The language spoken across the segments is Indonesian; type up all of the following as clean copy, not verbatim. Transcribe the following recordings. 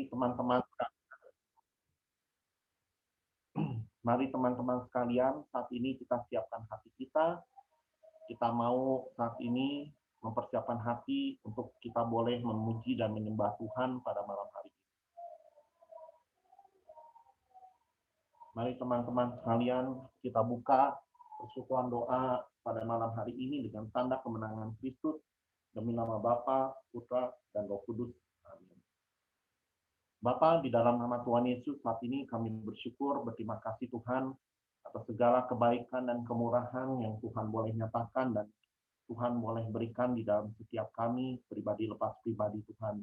teman-teman, mari teman-teman sekalian, saat ini kita siapkan hati kita. Kita mau saat ini mempersiapkan hati untuk kita boleh memuji dan menyembah Tuhan pada malam hari ini. Mari teman-teman sekalian, kita buka persekutuan doa pada malam hari ini dengan tanda kemenangan Kristus demi nama Bapa, Putra, dan Roh Kudus. Amin. Bapa, di dalam nama Tuhan Yesus, saat ini kami bersyukur, berterima kasih Tuhan atas segala kebaikan dan kemurahan yang Tuhan boleh nyatakan dan Tuhan boleh berikan di dalam setiap kami, pribadi lepas pribadi Tuhan.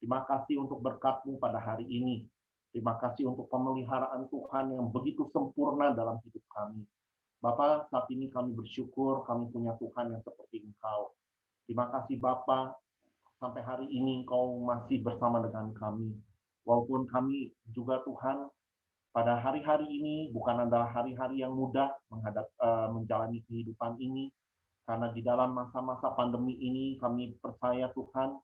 Terima kasih untuk berkat-Mu pada hari ini. Terima kasih untuk pemeliharaan Tuhan yang begitu sempurna dalam hidup kami. Bapa, saat ini kami bersyukur kami punya Tuhan yang seperti Engkau. Terima kasih Bapa, sampai hari ini Engkau masih bersama dengan kami. Walaupun kami juga Tuhan, pada hari-hari ini bukan adalah hari-hari yang mudah menjalani kehidupan ini, karena di dalam masa-masa pandemi ini kami percaya Tuhan,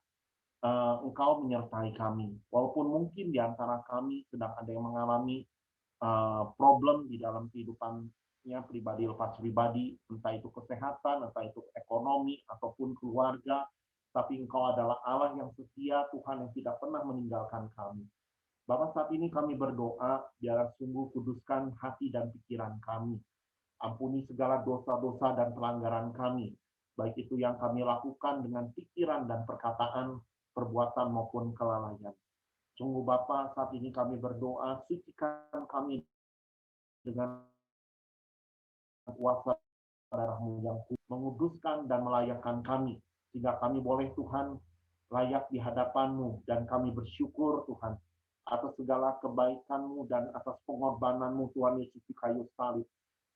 Engkau menyertai kami. Walaupun mungkin di antara kami sedang ada yang mengalami problem di dalam kehidupannya pribadi lepas pribadi, entah itu kesehatan, entah itu ekonomi, ataupun keluarga, tapi Engkau adalah Allah yang setia, Tuhan yang tidak pernah meninggalkan kami. Bapak, saat ini kami berdoa, biarlah sungguh kuduskan hati dan pikiran kami. Ampuni segala dosa-dosa dan pelanggaran kami, baik itu yang kami lakukan dengan pikiran dan perkataan, perbuatan maupun kelalaian. Sungguh Bapa, saat ini kami berdoa, sucikan kami dengan kuasa darah-Mu yang menguduskan dan melayakkan kami, sehingga kami boleh Tuhan layak di hadapan-Mu, dan kami bersyukur Tuhan atas segala kebaikan-Mu dan atas pengorbanan-Mu Tuhan Yesus di kayu salib.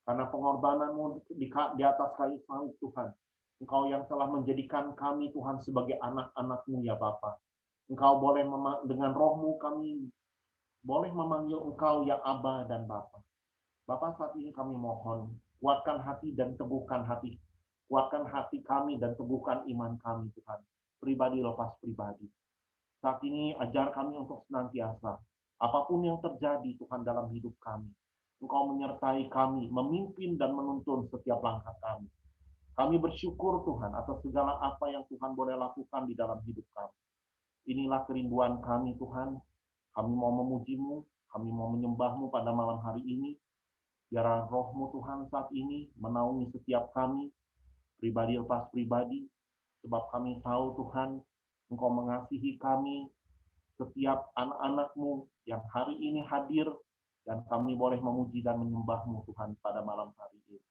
Karena pengorbanan-Mu di atas kayu salib Tuhan, Engkau yang telah menjadikan kami Tuhan sebagai anak-anak-Mu ya Bapa. Engkau boleh dengan roh-Mu kami boleh memanggil Engkau ya Aba dan Bapa. Bapa, saat ini kami mohon, kuatkan hati dan teguhkan hati. Kuatkan hati kami dan teguhkan iman kami Tuhan. Pribadi lepas pribadi. Saat ini ajar kami untuk senantiasa. Apapun yang terjadi Tuhan dalam hidup kami, Engkau menyertai kami, memimpin dan menuntun setiap langkah kami. Kami bersyukur Tuhan atas segala apa yang Tuhan boleh lakukan di dalam hidup kami. Inilah kerinduan kami Tuhan. Kami mau memuji-Mu, kami mau menyembah-Mu pada malam hari ini. Biarlah roh-Mu Tuhan saat ini menaungi setiap kami, pribadi lepas pribadi, sebab kami tahu Tuhan, Engkau mengasihi kami, setiap anak-anak-Mu yang hari ini hadir, dan kami boleh memuji dan menyembah-Mu Tuhan pada malam hari ini.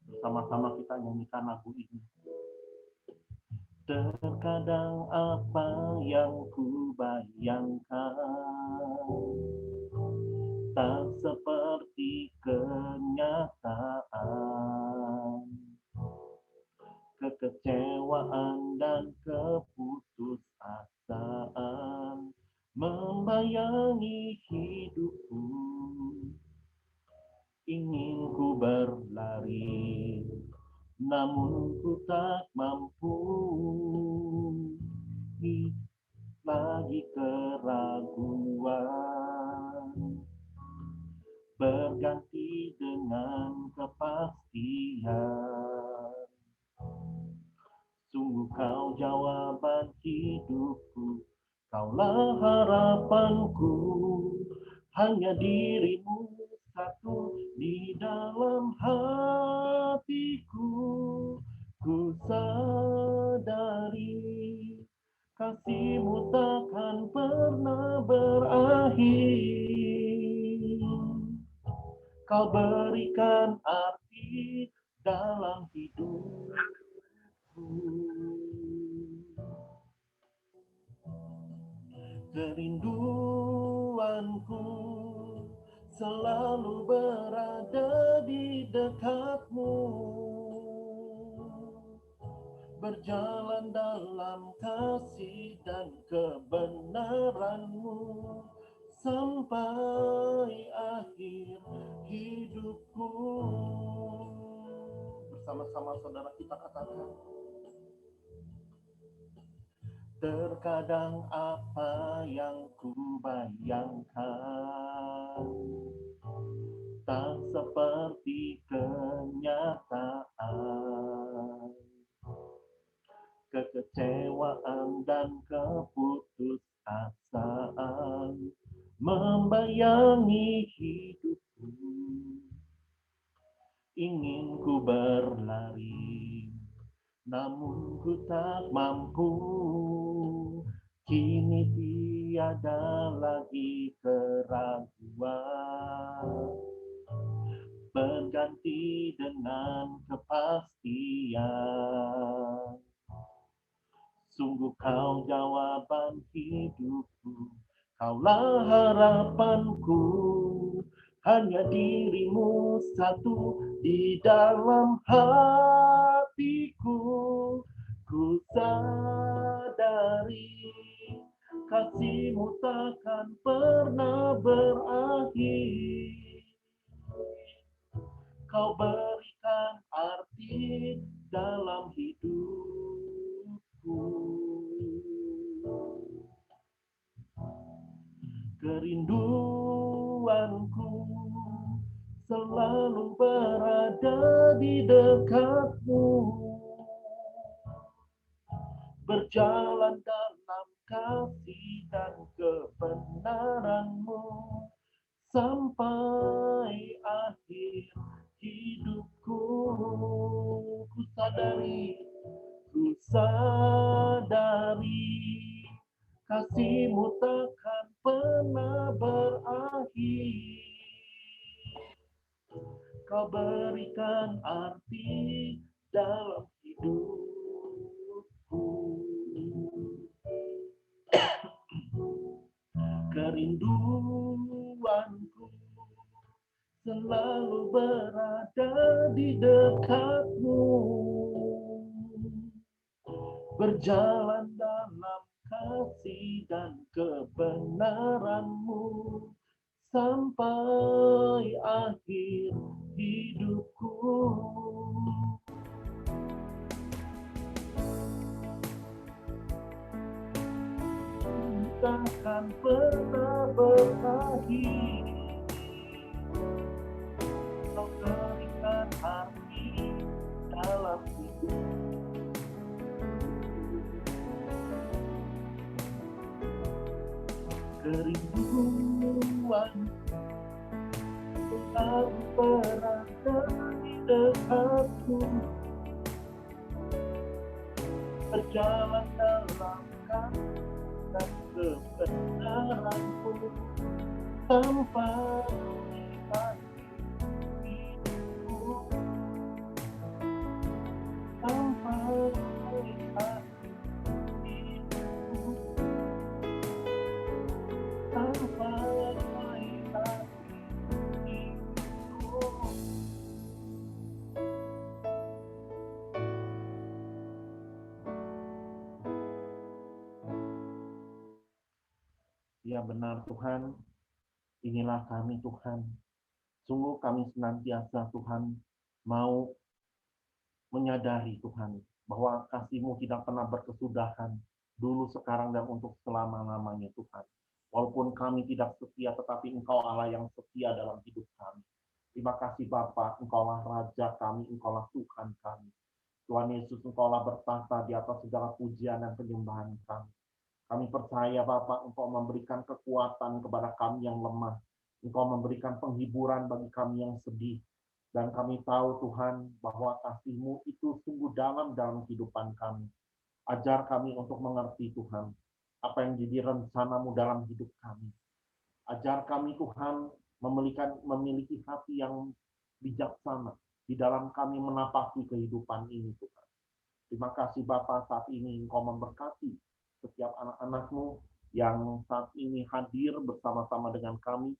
Bersama-sama kita nyanyikan lagu ini. Terkadang apa yang ku bayangkan tak seperti kenyataan. Kekecewaan dan keputusasaan membayangi hidupku. Ingin ku berlari, namun ku tak mampu. Lagi keraguan berganti dengan kepastian. Sungguh Kau jawaban hidupku, Kaulah harapanku, hanya diri-Mu satu di dalam hatiku. Ku sadari kasih-Mu takkan pernah berakhir. Kau berikan arti dalam hidupku. Kerinduanku selalu berada di dekat-Mu. berjalan dalam kasih dan kebenaran-Mu sampai akhir hidupku. Bersama-sama saudara kita katakan, terkadang apa yang ku bayangkan tak seperti kenyataan. Kekecewaan dan keputusasaan membayangi hidupku. Ingin ku berlari, namun ku tak mampu. Kini tiada lagi keraguan, berganti dengan kepastian. Sungguh kau jawaban hidupku, kaulah harapanku. Hanya dirimu satu di dalam hatiku. Ku sadari kasih-Mu takkan pernah berakhir. Kau berikan arti dalam hidupku. Kerinduanku selalu berada di dekat-Mu, berjalan dalam kasih dan kebenaran-Mu sampai akhir hidupku. Ku sadari kasih-Mu takkan pernah berakhir. Kau berikan arti dalam hidupku. Kerinduanku selalu berada di dekat-Mu, berjalan dalam kasih dan kebenaran-Mu sampai akhir hidupku. Takkan pernah berakhir. Kau berikan arti dalam hidup. Kerinduan selalu berada di dekat-Mu, berjalan dalam kasih dan kebenaran-Mu sampai akhir hidupku. Sampai akhir hidupku. Sampai akhir hidupku. Ya benar Tuhan, inilah kami Tuhan. Sungguh kami senantiasa Tuhan mau menyadari Tuhan bahwa kasih-Mu tidak pernah berkesudahan dulu, sekarang, dan untuk selama-lamanya Tuhan. Walaupun kami tidak setia, tetapi Engkau Allah yang setia dalam hidup kami. Terima kasih Bapa, Engkaulah Raja kami, Engkaulah Tuhan kami. Tuhan Yesus, Engkaulah bertahta di atas segala pujian dan penyembahan kami. Kami percaya Bapa, Engkau memberikan kekuatan kepada kami yang lemah. Engkau memberikan penghiburan bagi kami yang sedih. Dan kami tahu Tuhan bahwa kasih-Mu itu sungguh dalam kehidupan kami. Ajar kami untuk mengerti Tuhan, apa yang jadi rencana-Mu dalam hidup kami. Ajar kami Tuhan memiliki hati yang bijaksana di dalam kami menapaki kehidupan ini Tuhan. Terima kasih Bapa, saat ini Engkau memberkati setiap anak-anak-Mu yang saat ini hadir bersama-sama dengan kami,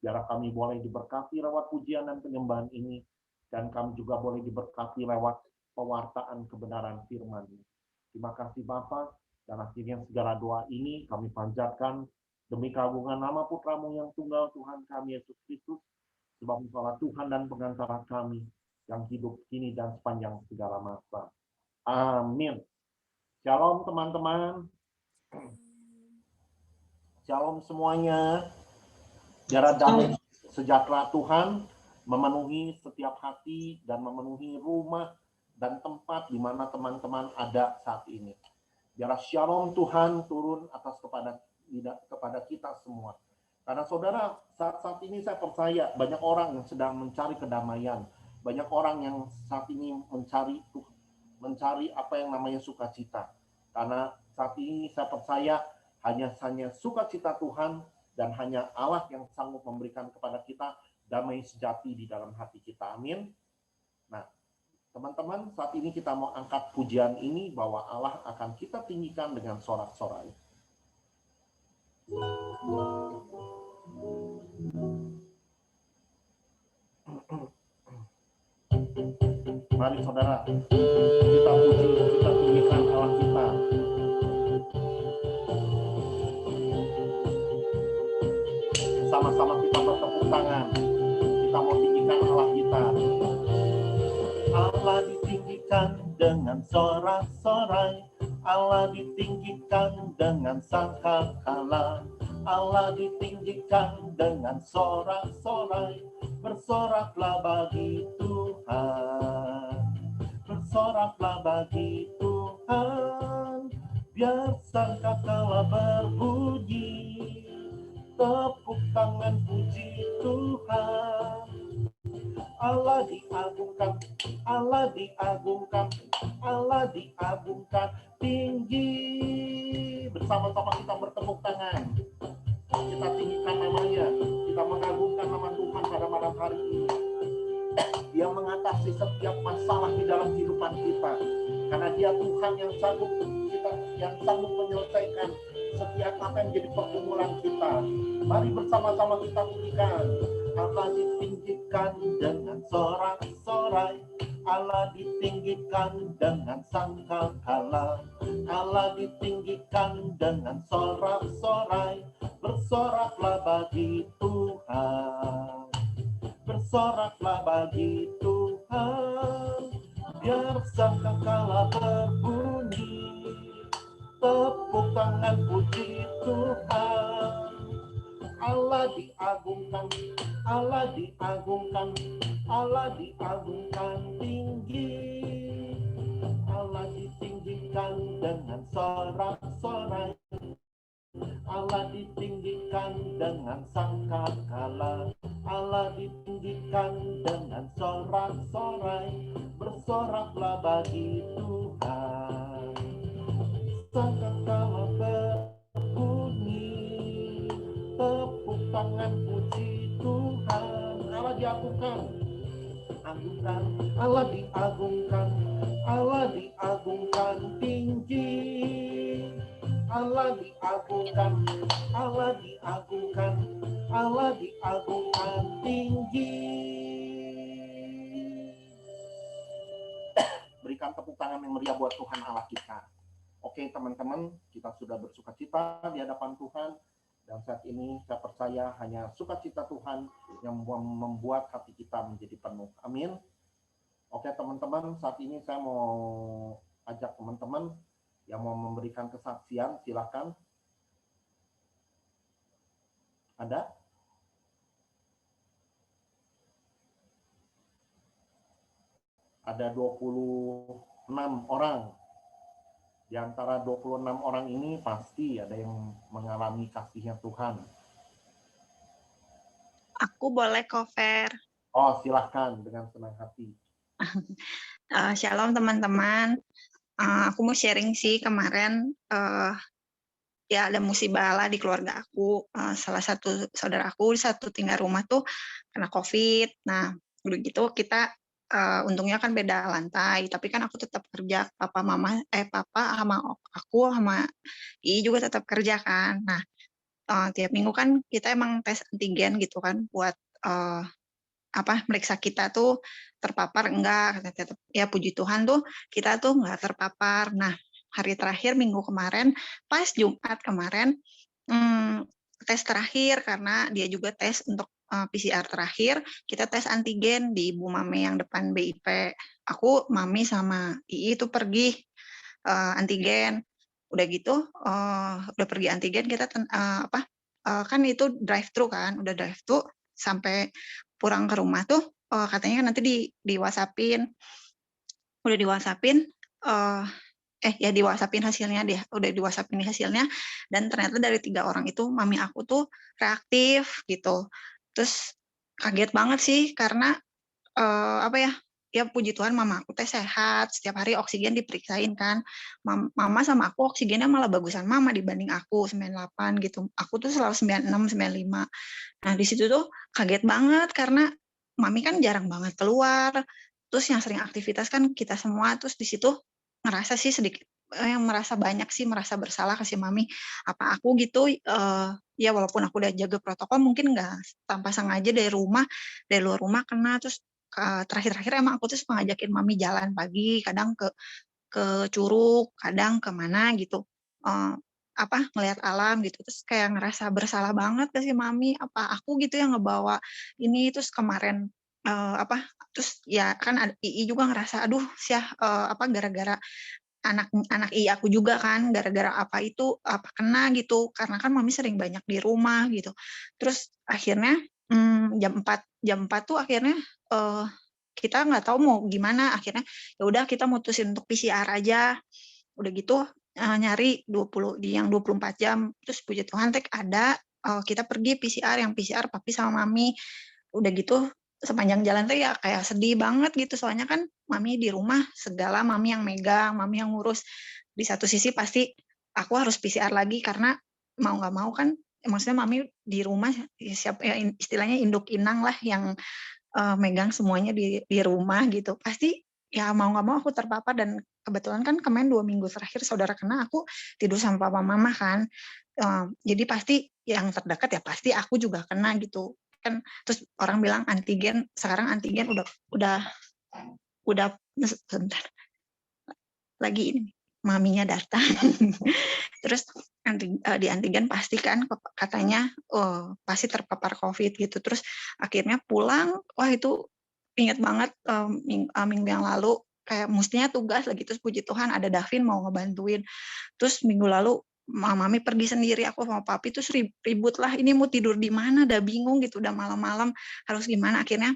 biar kami boleh diberkati lewat pujian dan penyembahan ini, dan kami juga boleh diberkati lewat pewartaan kebenaran firman-Mu. Terima kasih Bapa, dan akhirnya segala doa ini kami panjatkan demi keagungan nama Putramu yang tunggal, Tuhan kami Yesus Kristus, sebab Engkaulah Tuhan dan pengantara kami yang hidup kini dan sepanjang segala masa. Amin. Shalom teman-teman. Shalom semuanya. Biar damai sejahtera Tuhan memenuhi setiap hati dan memenuhi rumah dan tempat di mana teman-teman ada saat ini. Biar shalom Tuhan turun atas kepada kita semua. Karena saudara, saat ini saya percaya banyak orang yang sedang mencari kedamaian. Banyak orang yang saat ini mencari apa yang namanya sukacita. Karena saat ini saya percaya hanya sukacita Tuhan dan hanya Allah yang sanggup memberikan kepada kita damai sejati di dalam hati kita. Amin. Nah, teman-teman, saat ini kita mau angkat pujian ini bahwa Allah akan kita tinggikan dengan sorak-sorai. Mari saudara, kita puji, kita tinggikan Allah kita. Sama-sama kita bertepuk tangan. Kita mau tinggikan Allah kita. Allah ditinggikan dengan sorak-sorai. Allah ditinggikan dengan sangkakala. Allah ditinggikan dengan sorak-sorai. Bersoraklah bagi Tuhan. Bersoraklah bagi Tuhan. Biar sangkakala berbunyi. Tepuk tangan puji Tuhan. Allah diagungkan, Allah diagungkan, Allah diagungkan tinggi. Bersama-sama kita bertepuk tangan. Kita tinggikan namanya. Kita mengagungkan nama Tuhan pada malam hari ini. Dia mengatasi setiap masalah di dalam kehidupan kita. Karena Dia Tuhan yang sanggup menyelesaikan setiap apa yang menjadi pergumulan kita. Mari bersama-sama kita tinggikan. Allah ditinggikan dengan sorak-sorai. Allah ditinggikan dengan sangkakala. Allah ditinggikan dengan sorak-sorai. Bersoraklah bagi Tuhan. Bersoraklah bagi Tuhan. Biar sangkakala berbunyi. Tepuk tangan puji Tuhan. Allah diagungkan, Allah diagungkan, Allah diagungkan tinggi. Allah ditinggikan dengan sorak-sorai. Allah ditinggikan dengan sangkakala. Allah ditinggikan dengan sorak-sorai. Bersoraklah bagi Tuhan. Sangkakala berbunyi. Tepuk tangan puji Tuhan. Allah diagungkan, agungkan, Allah diagungkan, Allah diagungkan tinggi. Allah diagungkan, Allah diagungkan, Allah diagungkan tinggi. Berikan tepuk tangan yang meriah buat Tuhan Allah kita. Oke teman-teman, kita sudah bersukacita di hadapan Tuhan. Dan saat ini saya percaya hanya sukacita Tuhan yang membuat hati kita menjadi penuh. Amin. Oke teman-teman, saat ini saya mau ajak teman-teman yang mau memberikan kesaksian, silakan. Ada? Ada 26 orang. Di antara 26 orang ini pasti ada yang mengalami kasihnya Tuhan. Aku boleh cover. Oh, silahkan dengan senang hati. Shalom teman-teman. Aku mau sharing sih kemarin ya ada musibah lah di keluarga aku. Salah satu saudara aku satu tinggal rumah tuh kena COVID. Nah, udah gitu kita untungnya kan beda lantai, tapi kan aku tetap kerja. Papa sama aku sama I juga tetap kerja kan. Nah, tiap minggu kan kita emang tes antigen gitu kan buat meriksa kita tuh terpapar enggak. Ya puji Tuhan tuh kita tuh enggak terpapar. Nah, hari terakhir minggu kemarin, pas Jumat kemarin, tes terakhir karena dia juga tes untuk PCR terakhir, kita tes antigen di Ibu Mame yang depan BIP. Aku, Mami sama Ii itu pergi antigen. Udah gitu, udah pergi antigen kita kan itu drive thru kan, udah drive thru sampai pulang ke rumah tuh katanya nanti di WhatsApp-in. Udah di WhatsApp-in di WhatsApp-in hasilnya dia, udah di WhatsApp-in hasilnya, dan ternyata dari 3 orang itu mami aku tuh reaktif gitu. Terus kaget banget sih karena ya puji Tuhan mama aku teh sehat, setiap hari oksigen diperiksain kan. Mama sama aku oksigennya malah bagusan mama dibanding aku 98 gitu. Aku tuh selalu 96, 95. Nah, di situ tuh kaget banget karena mami kan jarang banget keluar. Terus yang sering aktivitas kan kita semua, terus di situ ngerasa sih sedikit yang merasa banyak sih merasa bersalah ke si mami. Apa aku gitu ya walaupun aku udah jaga protokol mungkin nggak tanpa sengaja dari luar rumah kena. Terus terakhir-terakhir emang aku tuh suka ngajakin mami jalan pagi, kadang ke Curug, kadang ke mana gitu. Ngelihat alam gitu. Terus kayak ngerasa bersalah banget ke si mami, apa aku gitu yang ngebawa ini. Terus kemarin terus ya kan Ii juga ngerasa aduh gara-gara anak Ii aku juga kan gara-gara apa kena gitu karena kan mami sering banyak di rumah gitu. Terus akhirnya jam 4 tuh akhirnya kita nggak tahu mau gimana, akhirnya ya udah kita mutusin untuk PCR aja. Udah gitu nyari di yang 24 jam, terus puji Tuhan ada, kita pergi PCR, yang PCR papi sama mami. Udah gitu sepanjang jalan tuh ya kayak sedih banget gitu, soalnya kan mami di rumah segala mami yang megang, mami yang ngurus. Di satu sisi pasti aku harus PCR lagi karena mau nggak mau kan, maksudnya mami di rumah istilahnya induk inang lah yang megang semuanya di rumah gitu. Pasti ya mau nggak mau aku terpapar, dan kebetulan kan kemarin 2 minggu terakhir saudara kena, aku tidur sama papa mama kan. Jadi pasti yang terdekat ya pasti aku juga kena gitu. Kan terus orang bilang sekarang antigen udah sebentar. Lagi ini maminya datang. Terus di antigen pasti kan katanya pasti terpapar COVID gitu. Terus akhirnya pulang, wah itu ingat banget minggu yang lalu kayak mestinya tugas lagi, terus puji Tuhan ada Davin mau ngebantuin. Terus minggu lalu mami pergi sendiri, aku sama papi terus ribut lah, ini mau tidur di mana, udah bingung gitu, udah malam-malam harus gimana. Akhirnya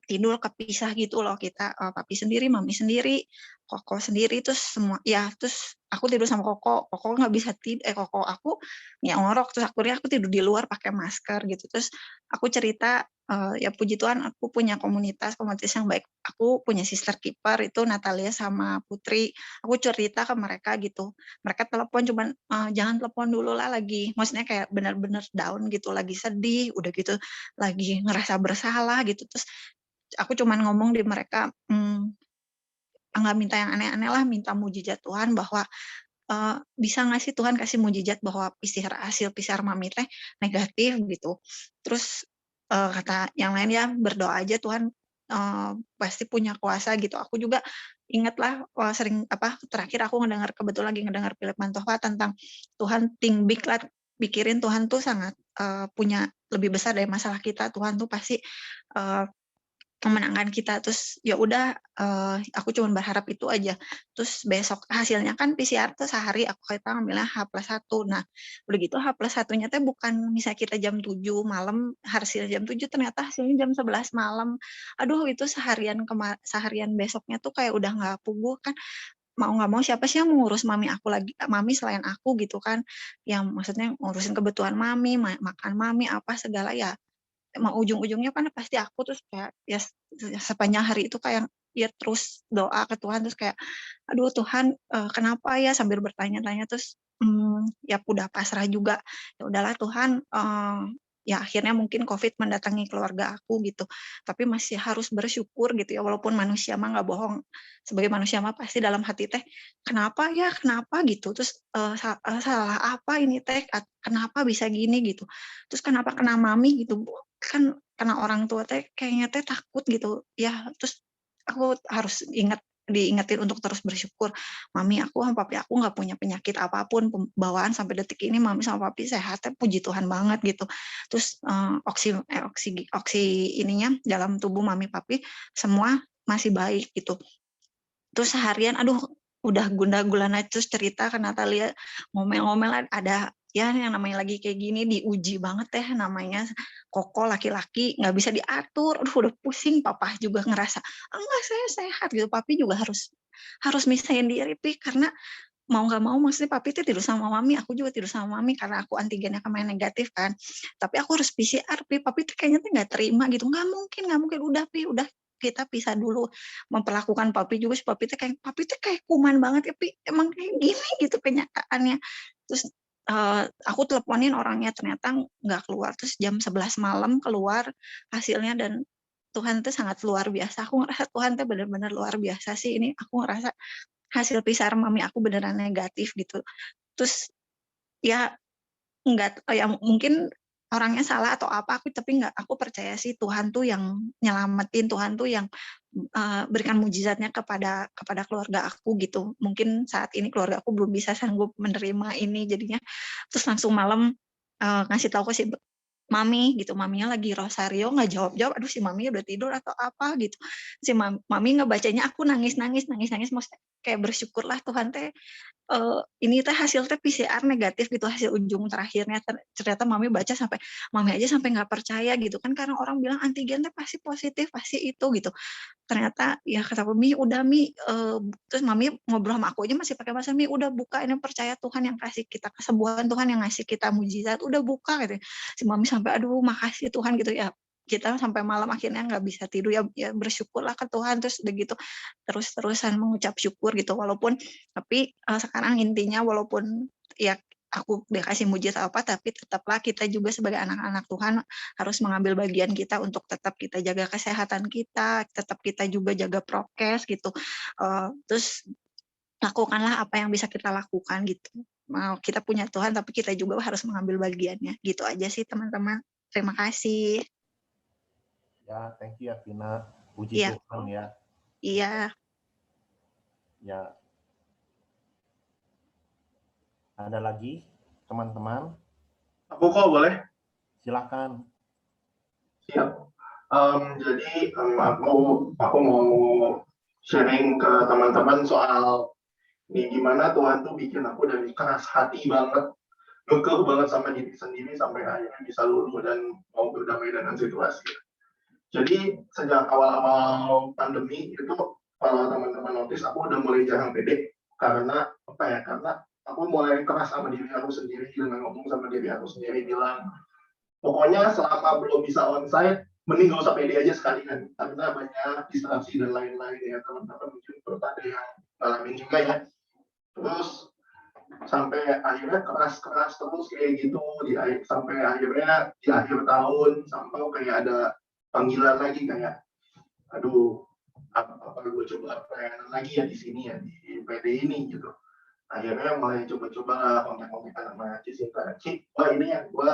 tidur kepisah gitu loh kita, papi sendiri, mami sendiri, Koko sendiri, terus semua ya. Terus aku tidur sama Koko nggak bisa Koko aku ya ngorok, terus akhirnya aku tidur di luar pakai masker gitu. Terus aku cerita, ya puji Tuhan aku punya komunitas yang baik. Aku punya sister keeper itu Natalia sama Putri. Aku cerita ke mereka gitu. Mereka telepon cuman, "Jangan telepon dulu lah, lagi," maksudnya kayak benar-benar down gitu, lagi sedih, udah gitu lagi ngerasa bersalah gitu. Terus aku cuman ngomong di mereka, nggak minta yang aneh-aneh lah, minta mujizat Tuhan bahwa bisa nggak sih Tuhan kasih mujizat bahwa hasil PCR mami teh negatif gitu. Terus kata yang lain ya berdoa aja, Tuhan pasti punya kuasa gitu. Aku juga inget lah terakhir aku kebetulan lagi ngedengar Philip Mantoha tentang Tuhan think big lah, pikirin Tuhan tuh sangat punya lebih besar dari masalah kita. Tuhan tuh pasti memenangkan kita. Terus ya udah aku cuma berharap itu aja. Terus besok hasilnya kan PCR tuh sehari, kita ngambilnya H+1. Nah udah gitu H+1-nya tuh bukan misalnya kita jam 7 malam hasil jam 7, ternyata hasilnya jam 11 malam. Aduh itu seharian besoknya tuh kayak udah nggak puguh kan. Mau nggak mau siapa sih yang mengurus mami selain aku gitu kan, yang maksudnya ngurusin kebutuhan mami, makan mami apa segala ya. Emang ujung-ujungnya kan pasti aku. Terus kayak ya sepanjang hari itu kayak ya terus doa ke Tuhan, terus kayak aduh Tuhan kenapa ya, sambil bertanya-tanya. Terus ya udah pasrah juga, ya udahlah Tuhan, ya akhirnya mungkin COVID mendatangi keluarga aku gitu, tapi masih harus bersyukur gitu ya, walaupun manusia mah nggak bohong, sebagai manusia mah pasti dalam hati teh kenapa ya, kenapa gitu. Terus salah apa ini teh, kenapa bisa gini gitu, terus kenapa kena mami gitu, kan karena orang tua teh kayaknya teh takut gitu ya. Terus aku harus ingat diingetin untuk terus bersyukur. Mami aku sama papi aku nggak punya penyakit apapun bawaan sampai detik ini, mami sama papi sehat, puji Tuhan banget gitu. Terus oksi ininya dalam tubuh mami papi semua masih baik gitu. Terus seharian aduh udah gundah gulana terus cerita ke Natalia, ngomel-ngomel ada ya yang namanya lagi kayak gini diuji banget teh, namanya koko laki-laki nggak bisa diatur, aduh udah pusing. Papa juga ngerasa enggak saya sehat gitu, papi juga harus misahin diri pi, karena mau nggak mau maksudnya papi itu tidur sama mami, aku juga tidur sama mami karena aku antigennya kemarin negatif kan, tapi aku harus PCR pi, papi tuh kayaknya tuh nggak terima gitu, nggak mungkin, udah pi udah kita pisah dulu. Memperlakukan papi juga, si papi tuh kayak kuman banget ya pi, emang kayak gini gitu kenyataannya. Terus aku teleponin orangnya ternyata nggak keluar, terus jam 11 malam keluar hasilnya, dan Tuhan tuh sangat luar biasa. Aku ngerasa Tuhan tuh benar-benar luar biasa sih. Ini aku ngerasa hasil PCR mami aku beneran negatif gitu. Terus ya enggak, ya mungkin orangnya salah atau apa, tapi enggak, aku percaya sih Tuhan tuh yang nyelamatin, Tuhan tuh yang berikan mujizatnya kepada keluarga aku gitu. Mungkin saat ini keluarga aku belum bisa sanggup menerima ini, jadinya terus langsung malam ngasih tahu ke si mami gitu, maminya lagi rosario nggak jawab-jawab, aduh si mami udah tidur atau apa gitu. Si mami ngebacanya aku nangis, maksudnya kayak bersyukurlah Tuhan teh ini teh hasil teh PCR negatif gitu, hasil ujung terakhirnya ternyata mami baca sampai mami aja sampai nggak percaya gitu kan, karena orang bilang antigen teh pasti positif, pasti itu gitu. Ternyata ya kata Mi, udah Mi, terus mami ngobrol sama aku aja masih pakai bahasa, Mi udah buka, ini percaya Tuhan yang kasih kita kesembuhan, Tuhan yang ngasih kita mujizat, udah buka gitu. Si mami sampai aduh makasih Tuhan gitu ya. Kita sampai malam akhirnya nggak bisa tidur ya bersyukurlah ke Tuhan, terus udah gitu terus-terusan mengucap syukur gitu, walaupun tapi sekarang intinya walaupun ya aku dikasih mujizat apa, tapi tetaplah kita juga sebagai anak-anak Tuhan harus mengambil bagian kita untuk tetap kita jaga kesehatan kita, tetap kita juga jaga prokes gitu. Terus lakukanlah apa yang bisa kita lakukan gitu. Mau kita punya Tuhan, tapi kita juga harus mengambil bagiannya. Gitu aja sih teman-teman. Terima kasih. Ya, thank you ya Vina. Puji Iya. Tuhan ya. Iya. Ya. Ada lagi teman-teman? Aku kok boleh? Silakan. Siap. Jadi aku mau sharing ke teman-teman soal ini gimana Tuhan tuh bikin aku dari keras hati banget, kekeh banget sama diri sendiri sampai akhirnya bisa luluh dan mau berdamai dengan situasi. Jadi sejak awal-awal pandemi itu, kalau teman-teman notice, aku udah mulai jarang pede karena apa ya? Karena aku mulai keras sama diri aku sendiri dengan ngomong sama diri aku sendiri, bilang pokoknya selama belum bisa onsite, mending gak usah pede aja sekalian karena banyak distraksi dan lain-lain ya. Teman-teman mungkin ada yang ngalamin juga ya. Terus sampai akhirnya keras terus kayak gitu sampai akhirnya di akhir tahun sampai kayak ada panggilan lagi kayak aduh apa gue coba pelayanan lagi ya di sini ya di PD ini gitu. Akhirnya mulai coba-coba kontak-kontakan sama Cisinta, Cik, wah ini ya gue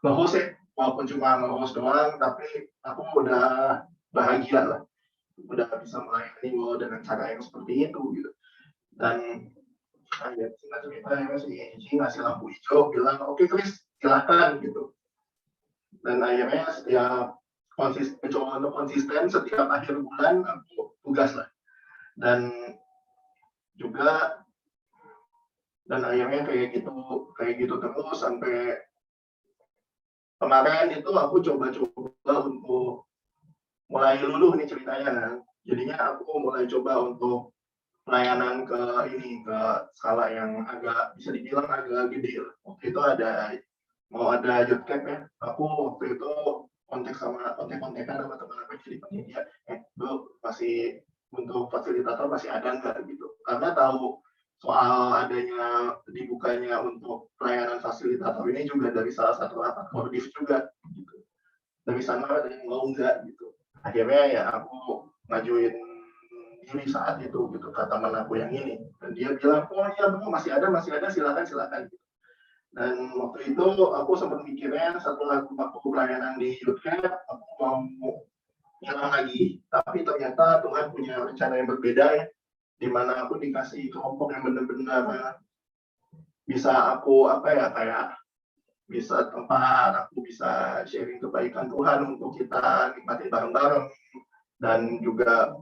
nge-host ya, walaupun cuma nge-host doang tapi aku udah bahagia lah, udah bisa melayani lo dengan cara yang seperti itu gitu. Dan akhirnya cerita si Angie ngasih lampu hijau, bilang oke Chris silahkan gitu. Dan akhirnya setiap mencoba untuk konsisten setiap akhir bulan aku tugas lah. Dan juga dan akhirnya kayak gitu terus sampai kemarin itu aku coba untuk mulai luluh nih ceritanya. Jadinya aku mulai coba untuk pelayanan ke skala yang agak bisa dibilang agak gede. Waktu itu mau ada youth camp ya. Aku waktu itu kontak-kontakan sama teman aku jadi panitia. Lu masih untuk fasilitator masih ada nggak gitu? Karena tahu soal adanya dibukanya untuk pelayanan fasilitator ini juga dari salah satu rapat Kordif juga gitu. Dari sana ada yang mau nggak gitu. Akhirnya ya aku ngajuin diri saat itu gitu ke teman aku yang ini, dan dia bilang oh iya betul masih ada silakan gitu. Dan waktu itu aku sempat mikirnya setelah aku pelayanan di youth camp aku mau nyerang lagi, tapi ternyata Tuhan punya rencana yang berbeda ya. di mana aku dikasih kelompok yang benar-benar bisa aku kayak bisa tempat aku bisa sharing kebaikan Tuhan untuk kita nikmati bareng-bareng, dan juga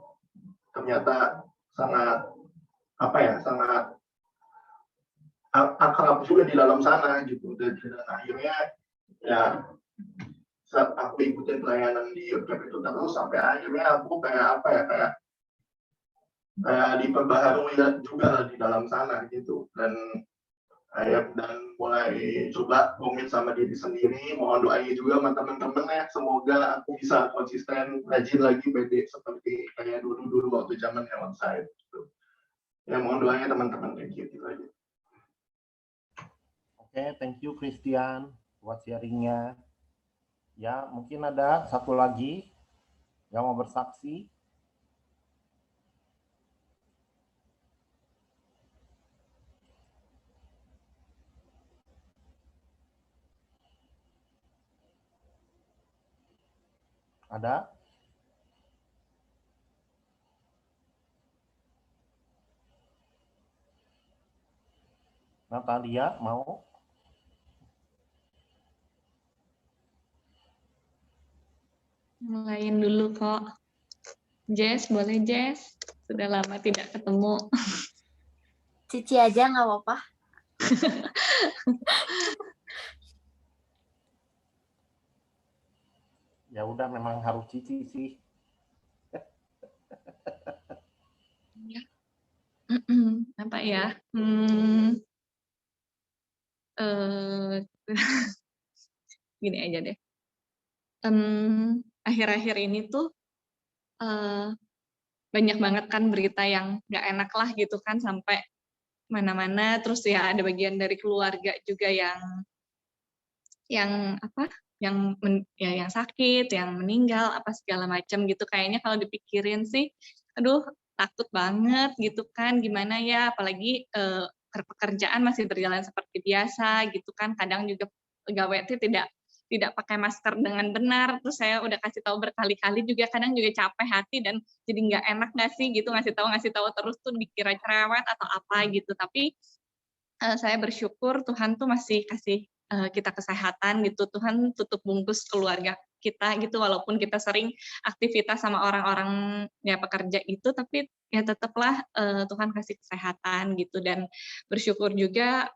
ternyata sangat sangat akrab juga di dalam sana gitu, dan akhirnya ya saat aku ikutin pelayanan di Yogyakarta itu terus sampai akhirnya aku kayak kayak diperbaharui juga di dalam sana gitu, dan mulai coba komit sama diri sendiri. Mohon doanya juga sama teman-teman ya, semoga aku bisa konsisten rajin lagi pede seperti kayak dulu waktu zaman onsite gitu. Ya mohon doanya teman-teman, kayak gitu aja. Oke, thank you Christian buat sharingnya. Ya, mungkin ada satu lagi yang mau bersaksi. Ada? Natalia mau? Mulain dulu kok. Jess, boleh Jess? Sudah lama tidak ketemu. Cici aja nggak apa-apa. Ya udah, memang harus Cici sih. Ya. Apa ya? Gini aja deh. Akhir-akhir ini tuh banyak banget kan berita yang nggak enak lah gitu kan, sampai mana-mana. Terus ya ada bagian dari keluarga juga yang yang sakit, yang meninggal, apa segala macam gitu. Kayaknya kalau dipikirin sih, aduh takut banget gitu kan, gimana ya, apalagi pekerjaan masih berjalan seperti biasa gitu kan, kadang juga pegawai itu tidak pakai masker dengan benar. Terus saya udah kasih tahu berkali-kali juga, kadang juga capek hati dan jadi nggak enak nggak sih gitu, ngasih tahu terus tuh dikira cerewet atau apa gitu. Tapi saya bersyukur Tuhan tuh masih kasih kita kesehatan gitu. Tuhan tutup bungkus keluarga kita gitu, walaupun kita sering aktivitas sama orang-orang ya pekerja itu, tapi ya tetaplah Tuhan kasih kesehatan gitu. Dan bersyukur juga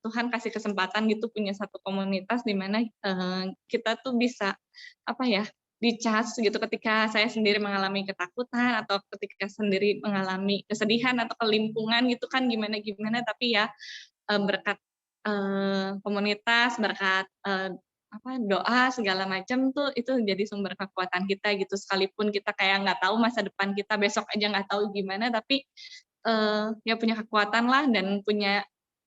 Tuhan kasih kesempatan gitu punya satu komunitas di mana kita tuh bisa di-charge gitu ketika saya sendiri mengalami ketakutan atau ketika sendiri mengalami kesedihan atau kelimpungan gitu kan, gimana-gimana, tapi ya berkat komunitas, berkat doa segala macam tuh itu jadi sumber kekuatan kita gitu. Sekalipun kita kayak nggak tahu masa depan kita, besok aja nggak tahu gimana, tapi ya punya kekuatan lah dan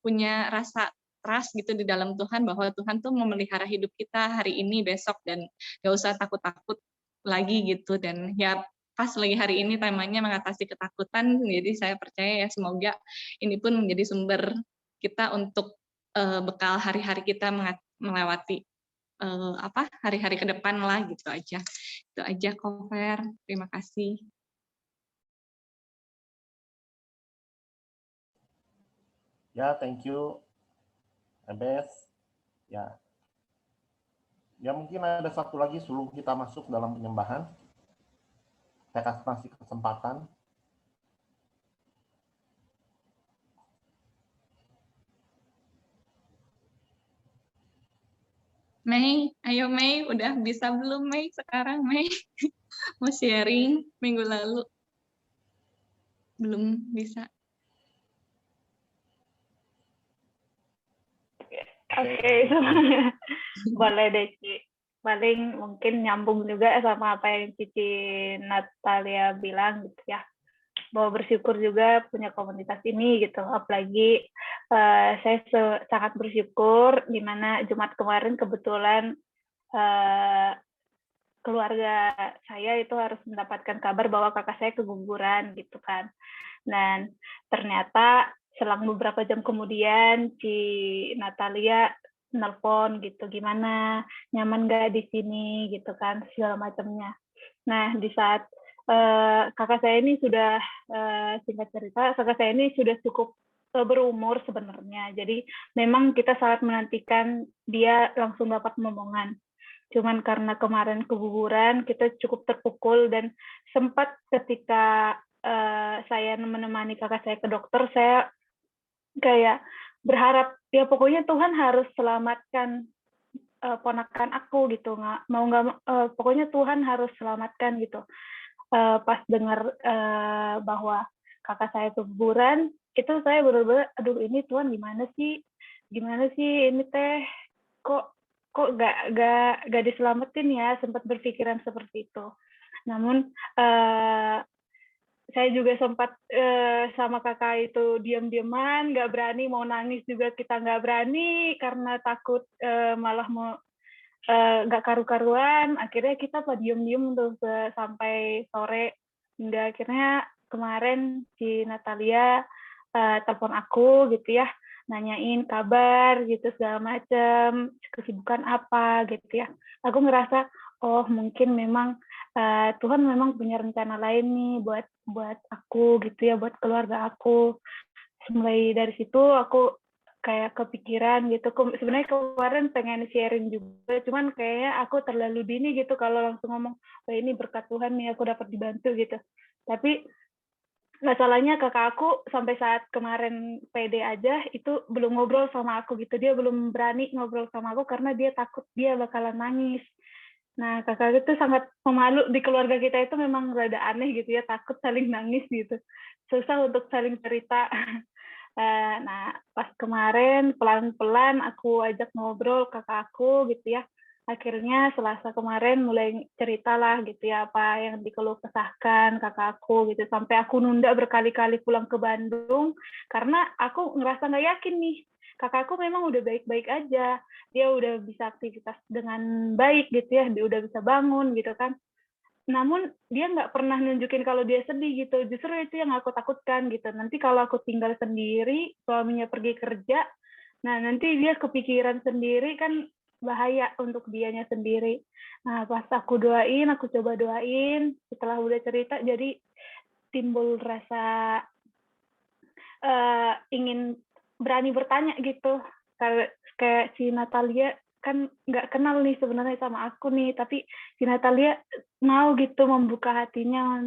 punya rasa trust gitu di dalam Tuhan, bahwa Tuhan tuh memelihara hidup kita hari ini, besok, dan gak usah takut-takut lagi gitu. Dan ya pas lagi hari ini temanya mengatasi ketakutan, jadi saya percaya ya semoga ini pun menjadi sumber kita untuk bekal hari-hari kita melewati hari-hari ke depan lah gitu aja. Itu aja kok, Fer. Terima kasih. Ya, thank you, Ebes. Ya, mungkin ada satu lagi sebelum kita masuk dalam penyembahan. Saya kasih kesempatan. Mei, ayo Mei, udah bisa belum Mei sekarang Mei? Mau sharing minggu lalu. Belum bisa. Oke, boleh deh Ci. Paling mungkin nyambung juga sama apa yang Cici Natalia bilang gitu ya. Bahwa bersyukur juga punya komunitas ini gitu. Apalagi saya sangat bersyukur di mana Jumat kemarin kebetulan keluarga saya itu harus mendapatkan kabar bahwa kakak saya keguguran gitu kan. Dan ternyata selang beberapa jam kemudian Ci Natalia nelpon gitu, gimana, nyaman nggak di sini gitu kan, segala macamnya. Nah di saat kakak saya ini sudah singkat cerita, kakak saya ini sudah cukup berumur sebenarnya. Jadi memang kita sangat menantikan dia langsung dapat momongan. Cuman karena kemarin keguguran, kita cukup terpukul dan sempat ketika saya menemani kakak saya ke dokter, saya kayak berharap ya pokoknya Tuhan harus selamatkan ponakan aku gitu, pokoknya Tuhan harus selamatkan gitu. Pas dengar bahwa kakak saya keguguran, itu saya benar-benar aduh ini Tuhan gimana sih ini teh kok gak diselamatin ya, sempat berpikiran seperti itu. Namun saya juga sempat sama kakak itu diam-diaman, nggak berani mau nangis juga kita nggak berani karena takut malah mau nggak karu-karuan. Akhirnya kita diem-diem tuh sampai sore hingga akhirnya kemarin si Natalia telepon aku gitu ya, nanyain kabar gitu segala macam, kesibukan apa gitu ya. Aku ngerasa oh mungkin memang Tuhan memang punya rencana lain nih buat aku gitu ya, buat keluarga aku. Mulai dari situ aku kayak kepikiran gitu. Sebenarnya kemarin pengen sharing juga, cuman kayaknya aku terlalu dini gitu kalau langsung ngomong, wah ini berkat Tuhan nih aku dapat dibantu gitu. Tapi masalahnya kakak aku sampai saat kemarin PD aja itu belum ngobrol sama aku gitu. Dia belum berani ngobrol sama aku karena dia takut dia bakalan nangis. Nah, kakak itu sangat pemalu di keluarga kita itu memang rada aneh gitu ya, takut saling nangis gitu. Susah untuk saling cerita. Nah, pas kemarin pelan-pelan aku ajak ngobrol kakak aku gitu ya. Akhirnya Selasa kemarin mulai ceritalah gitu ya apa yang dikeluh kesahkan kakak aku gitu. Sampai aku nunda berkali-kali pulang ke Bandung karena aku ngerasa nggak yakin nih. Kakakku memang udah baik-baik aja, dia udah bisa aktivitas dengan baik gitu ya, dia udah bisa bangun gitu kan. Namun dia nggak pernah nunjukin kalau dia sedih gitu, justru itu yang aku takutkan gitu. Nanti kalau aku tinggal sendiri, suaminya pergi kerja, nah nanti dia kepikiran sendiri kan bahaya untuk dianya sendiri. Nah pas aku coba doain, setelah udah cerita jadi timbul rasa ingin berani bertanya gitu. Kayak si Natalia kan nggak kenal nih sebenarnya sama aku nih, tapi si Natalia mau gitu membuka hatinya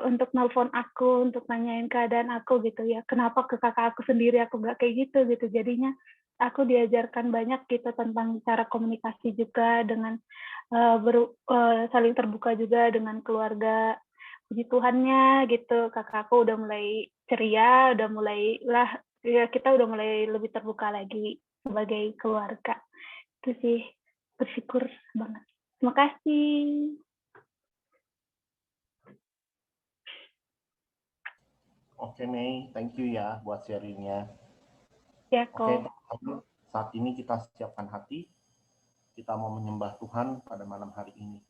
untuk nelpon aku, untuk nanyain keadaan aku gitu ya. Kenapa ke kakak aku sendiri aku nggak kayak gitu. Jadinya aku diajarkan banyak gitu tentang cara komunikasi juga dengan saling terbuka juga dengan keluarga. Puji Tuhannya gitu, kakakku udah mulai ceria, udah mulai lah ya kita udah mulai lebih terbuka lagi sebagai keluarga. Itu sih bersyukur banget. Terima kasih. Oke, Mei, thank you ya buat sharingnya. Ya Oke, kok. saat ini kita siapkan hati, kita mau menyembah Tuhan pada malam hari ini.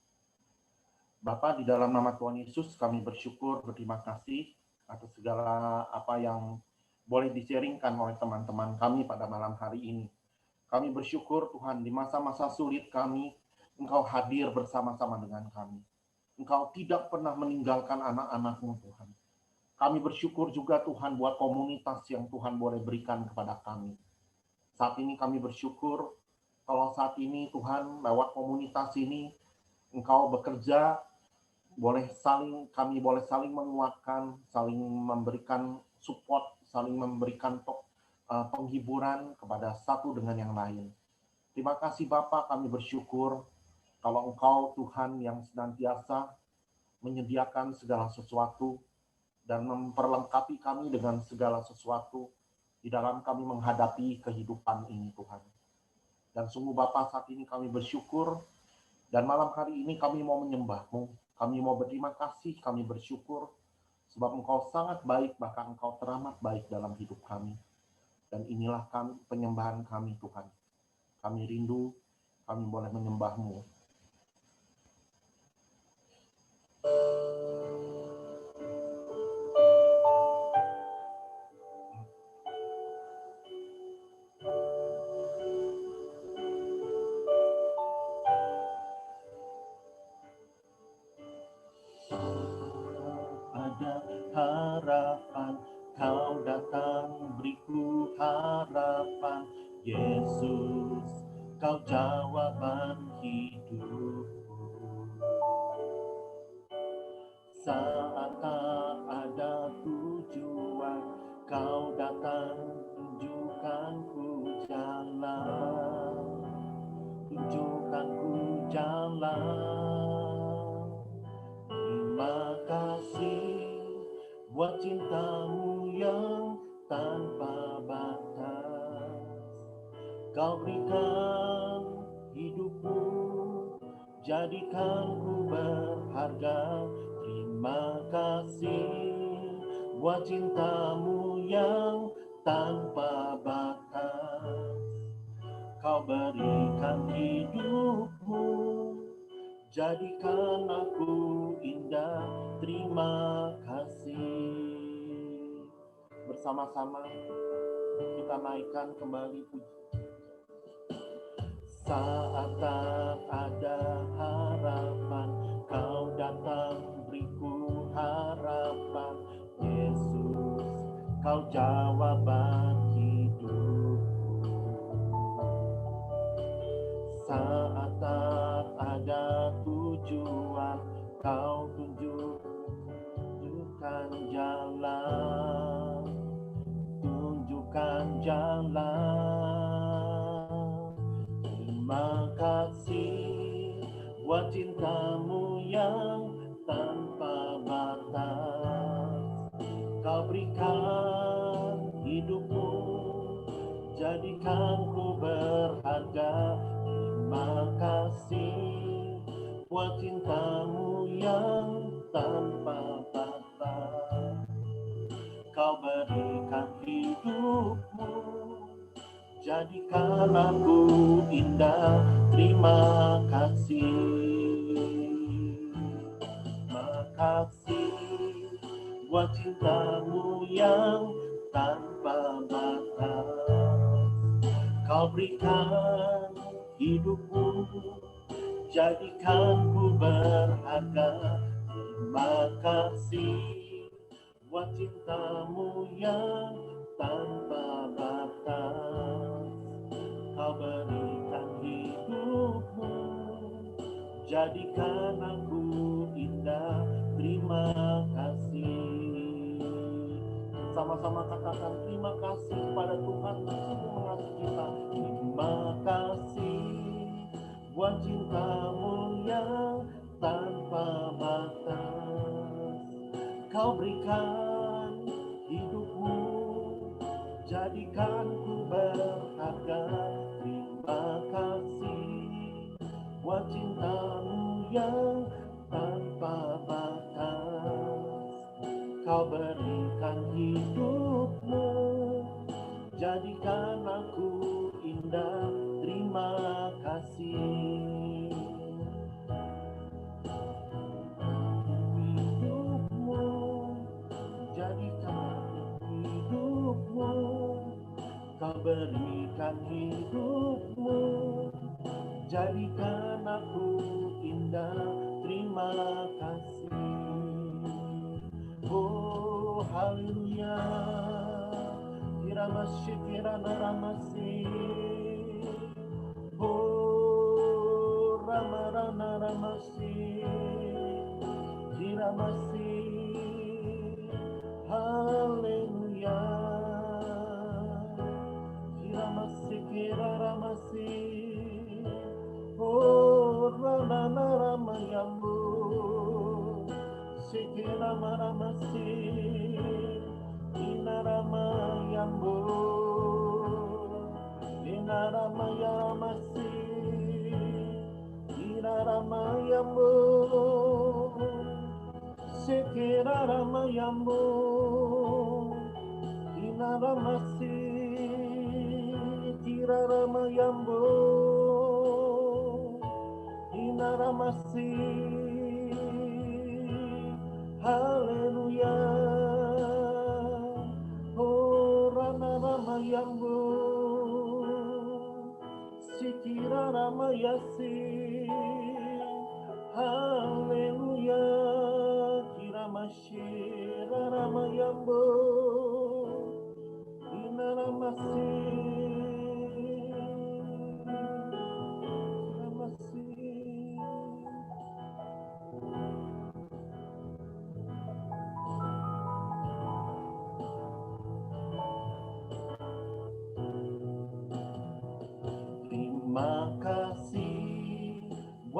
Bapa, di dalam nama Tuhan Yesus, kami bersyukur, berterima kasih atas segala apa yang boleh di-sharingkan oleh teman-teman kami pada malam hari ini. Kami bersyukur Tuhan, di masa-masa sulit kami, Engkau hadir bersama-sama dengan kami. Engkau tidak pernah meninggalkan anak-anak-Mu Tuhan. Kami bersyukur juga Tuhan buat komunitas yang Tuhan boleh berikan kepada kami. Saat ini kami bersyukur, kalau saat ini Tuhan lewat komunitas ini, Engkau bekerja, kami boleh saling menguatkan, saling memberikan support, saling memberikan penghiburan kepada satu dengan yang lain. Terima kasih Bapak, kami bersyukur kalau Engkau Tuhan yang senantiasa menyediakan segala sesuatu dan memperlengkapi kami dengan segala sesuatu di dalam kami menghadapi kehidupan ini Tuhan. Dan sungguh Bapak, saat ini kami bersyukur dan malam hari ini kami mau menyembah-Mu. Kami mau berterima kasih, kami bersyukur sebab Engkau sangat baik, bahkan Engkau teramat baik dalam hidup kami. Dan inilah penyembahan kami Tuhan. Kami rindu, kami boleh menyembah-Mu. Yesus, kau jawaban hidupku. Saat tak ada tujuan, kau datang tunjukkanku jalan. Tunjukkanku jalan. Terima kasih buat cintamu yang tanpa batas. Kau berikan hidupmu, jadikan ku berharga. Terima kasih buat cintamu yang tanpa batas. Kau berikan hidupmu, jadikan aku indah. Terima kasih. Bersama-sama kita naikkan kembali puji. Saat tak ada harapan, kau datang beriku harapan. Yesus, kau jawaban hidupku. Saat tak ada tujuan, kau tunjukkan jalan. Tunjukkan jalan. Terima kasih buat cintamu yang tanpa batas. Kau berikan hidupmu, jadikan ku berharga. Terima kasih buat cintamu yang tanpa batas. Kau berikan hidupmu, jadikan aku indah. Terima kasih. Terima kasih buat cintamu yang tanpa batas. Kau berikan hidupmu, jadikan ku berharga. Terima kasih buat cintamu yang tanpa batas. Kau berikan hidupmu, jadikan aku indah. Terima kasih. Sama-sama katakan terima kasih kepada Tuhan yang sungguh mengasihi kita. Terima kasih buat cintamu yang tanpa batas. Kau berikan hidupmu, jadikan ku berharga. Terima kasih buat cintamu yang tanpa batas. Kau berikan hidupmu, jadikan aku indah. Terima kasih. Hidupmu, jadikan hidupmu. Kau berikan hidupmu, jadikan aku indah. Terima kasih. Oh haleluya, kiramasih kiranaramasi. Oh ramarana ramasi, kiramasi. Haleluya, kiramasi kiraramasi. Oh ranana ramayambu, sikira maramasi, inaramayambu, inaramayamasi, inaramayambu, sikira ramayambu, inaramasi, kira ramayambu, inaramasi. Haleluya, oh rana ramayambu, sikira ramayasi. Haleluya, kiramashira ramayambu, inaramasi.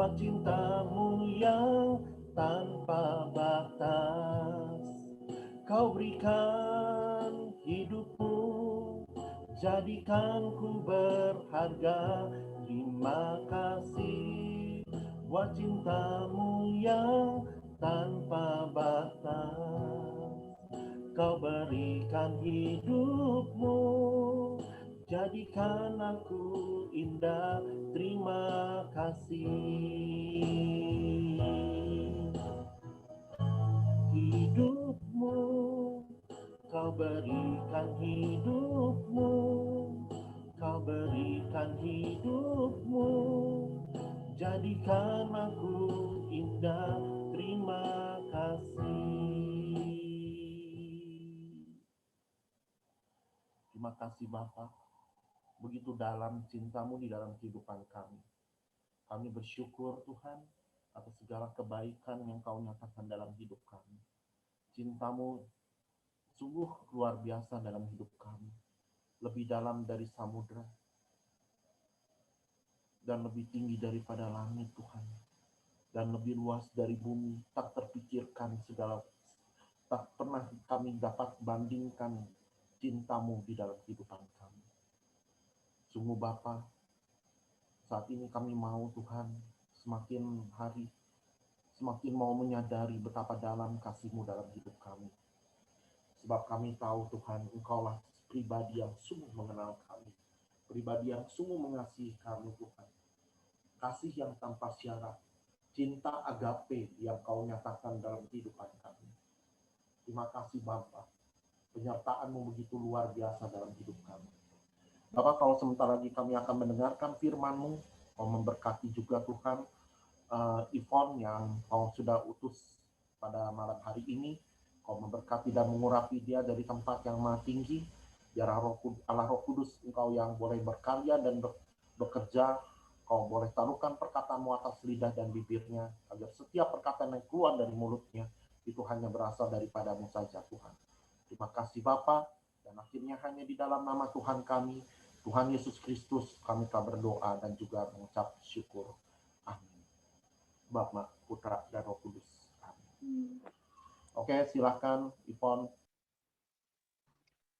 buat cintamu yang tanpa batas. Kau berikan hidupmu, jadikan ku berharga. Terima kasih buat cintamu yang tanpa batas. Kau berikan hidupmu, jadikan aku indah. Terima kasih. Hidupmu, kau berikan hidupmu, kau berikan hidupmu, jadikan aku indah. Terima kasih. Terima kasih Bapa, begitu dalam cintamu di dalam kehidupan kami. Kami bersyukur Tuhan atas segala kebaikan yang Kau nyatakan dalam hidup kami. Cintamu sungguh luar biasa dalam hidup kami, lebih dalam dari samudra dan lebih tinggi daripada langit Tuhan, dan lebih luas dari bumi. Tak terpikirkan segala, tak pernah kami dapat bandingkan cintamu di dalam kehidupan kami. Sungguh Bapa, saat ini kami mau Tuhan semakin hari semakin mau menyadari betapa dalam kasih-Mu dalam hidup kami. Sebab kami tahu Tuhan, Engkaulah pribadi yang sungguh mengenal kami, pribadi yang sungguh mengasihi kami Tuhan. Kasih yang tanpa syarat, cinta agape yang Kau nyatakan dalam kehidupan kami. Terima kasih Bapa, penyertaan-Mu begitu luar biasa dalam hidup kami. Bapak, kalau sebentar lagi kami akan mendengarkan firman-Mu, Kau memberkati juga Tuhan Yvonne yang Kau sudah utus pada malam hari ini. Kau memberkati dan mengurapi dia dari tempat yang maha tinggi. Biar Allah Roh Kudus Engkau yang boleh berkarya dan bekerja. Kau boleh taruhkan perkataan-Mu atas lidah dan bibirnya, agar setiap perkataan yang keluar dari mulutnya itu hanya berasal daripada-Mu saja Tuhan. Terima kasih Bapa, dan akhirnya hanya di dalam nama Tuhan kami, Tuhan Yesus Kristus, kami telah berdoa dan juga mengucap syukur. Amin. Bapa, Putra, dan Roh Kudus. Amin. Oke, silakan Yvonne.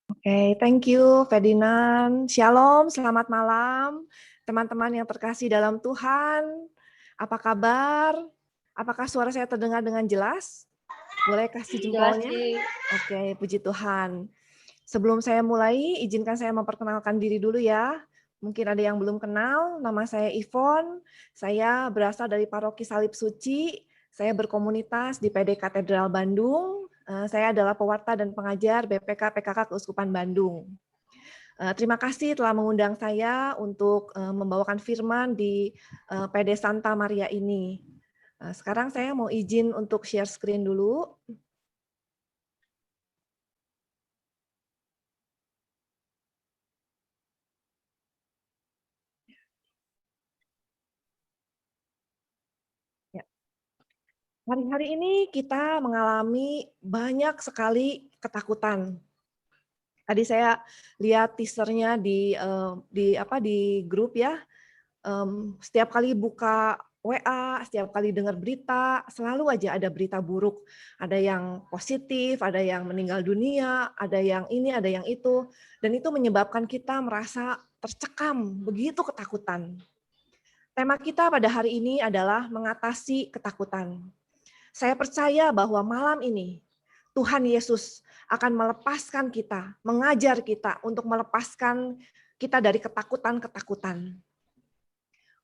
Oke, thank you Ferdinand. Shalom, selamat malam. Teman-teman yang terkasih dalam Tuhan, apa kabar? Apakah suara saya terdengar dengan jelas? Boleh kasih jempolnya? Oke, puji Tuhan. Sebelum saya mulai, izinkan saya memperkenalkan diri dulu ya. Mungkin ada yang belum kenal, nama saya Yvonne. Saya berasal dari Paroki Salib Suci. Saya berkomunitas di PD Katedral Bandung. Saya adalah pewarta dan pengajar BPK PKK Keuskupan Bandung. Terima kasih telah mengundang saya untuk membawakan firman di PD Santa Maria ini. Sekarang saya mau izin untuk share screen dulu. Hari-hari ini kita mengalami banyak sekali ketakutan. Tadi saya lihat teasernya di grup ya. Setiap kali buka WA, setiap kali dengar berita, selalu aja ada berita buruk. Ada yang positif, ada yang meninggal dunia, ada yang ini, ada yang itu. Dan itu menyebabkan kita merasa tercekam, begitu ketakutan. Tema kita pada hari ini adalah mengatasi ketakutan. Saya percaya bahwa malam ini Tuhan Yesus akan melepaskan kita, mengajar kita untuk melepaskan kita dari ketakutan-ketakutan.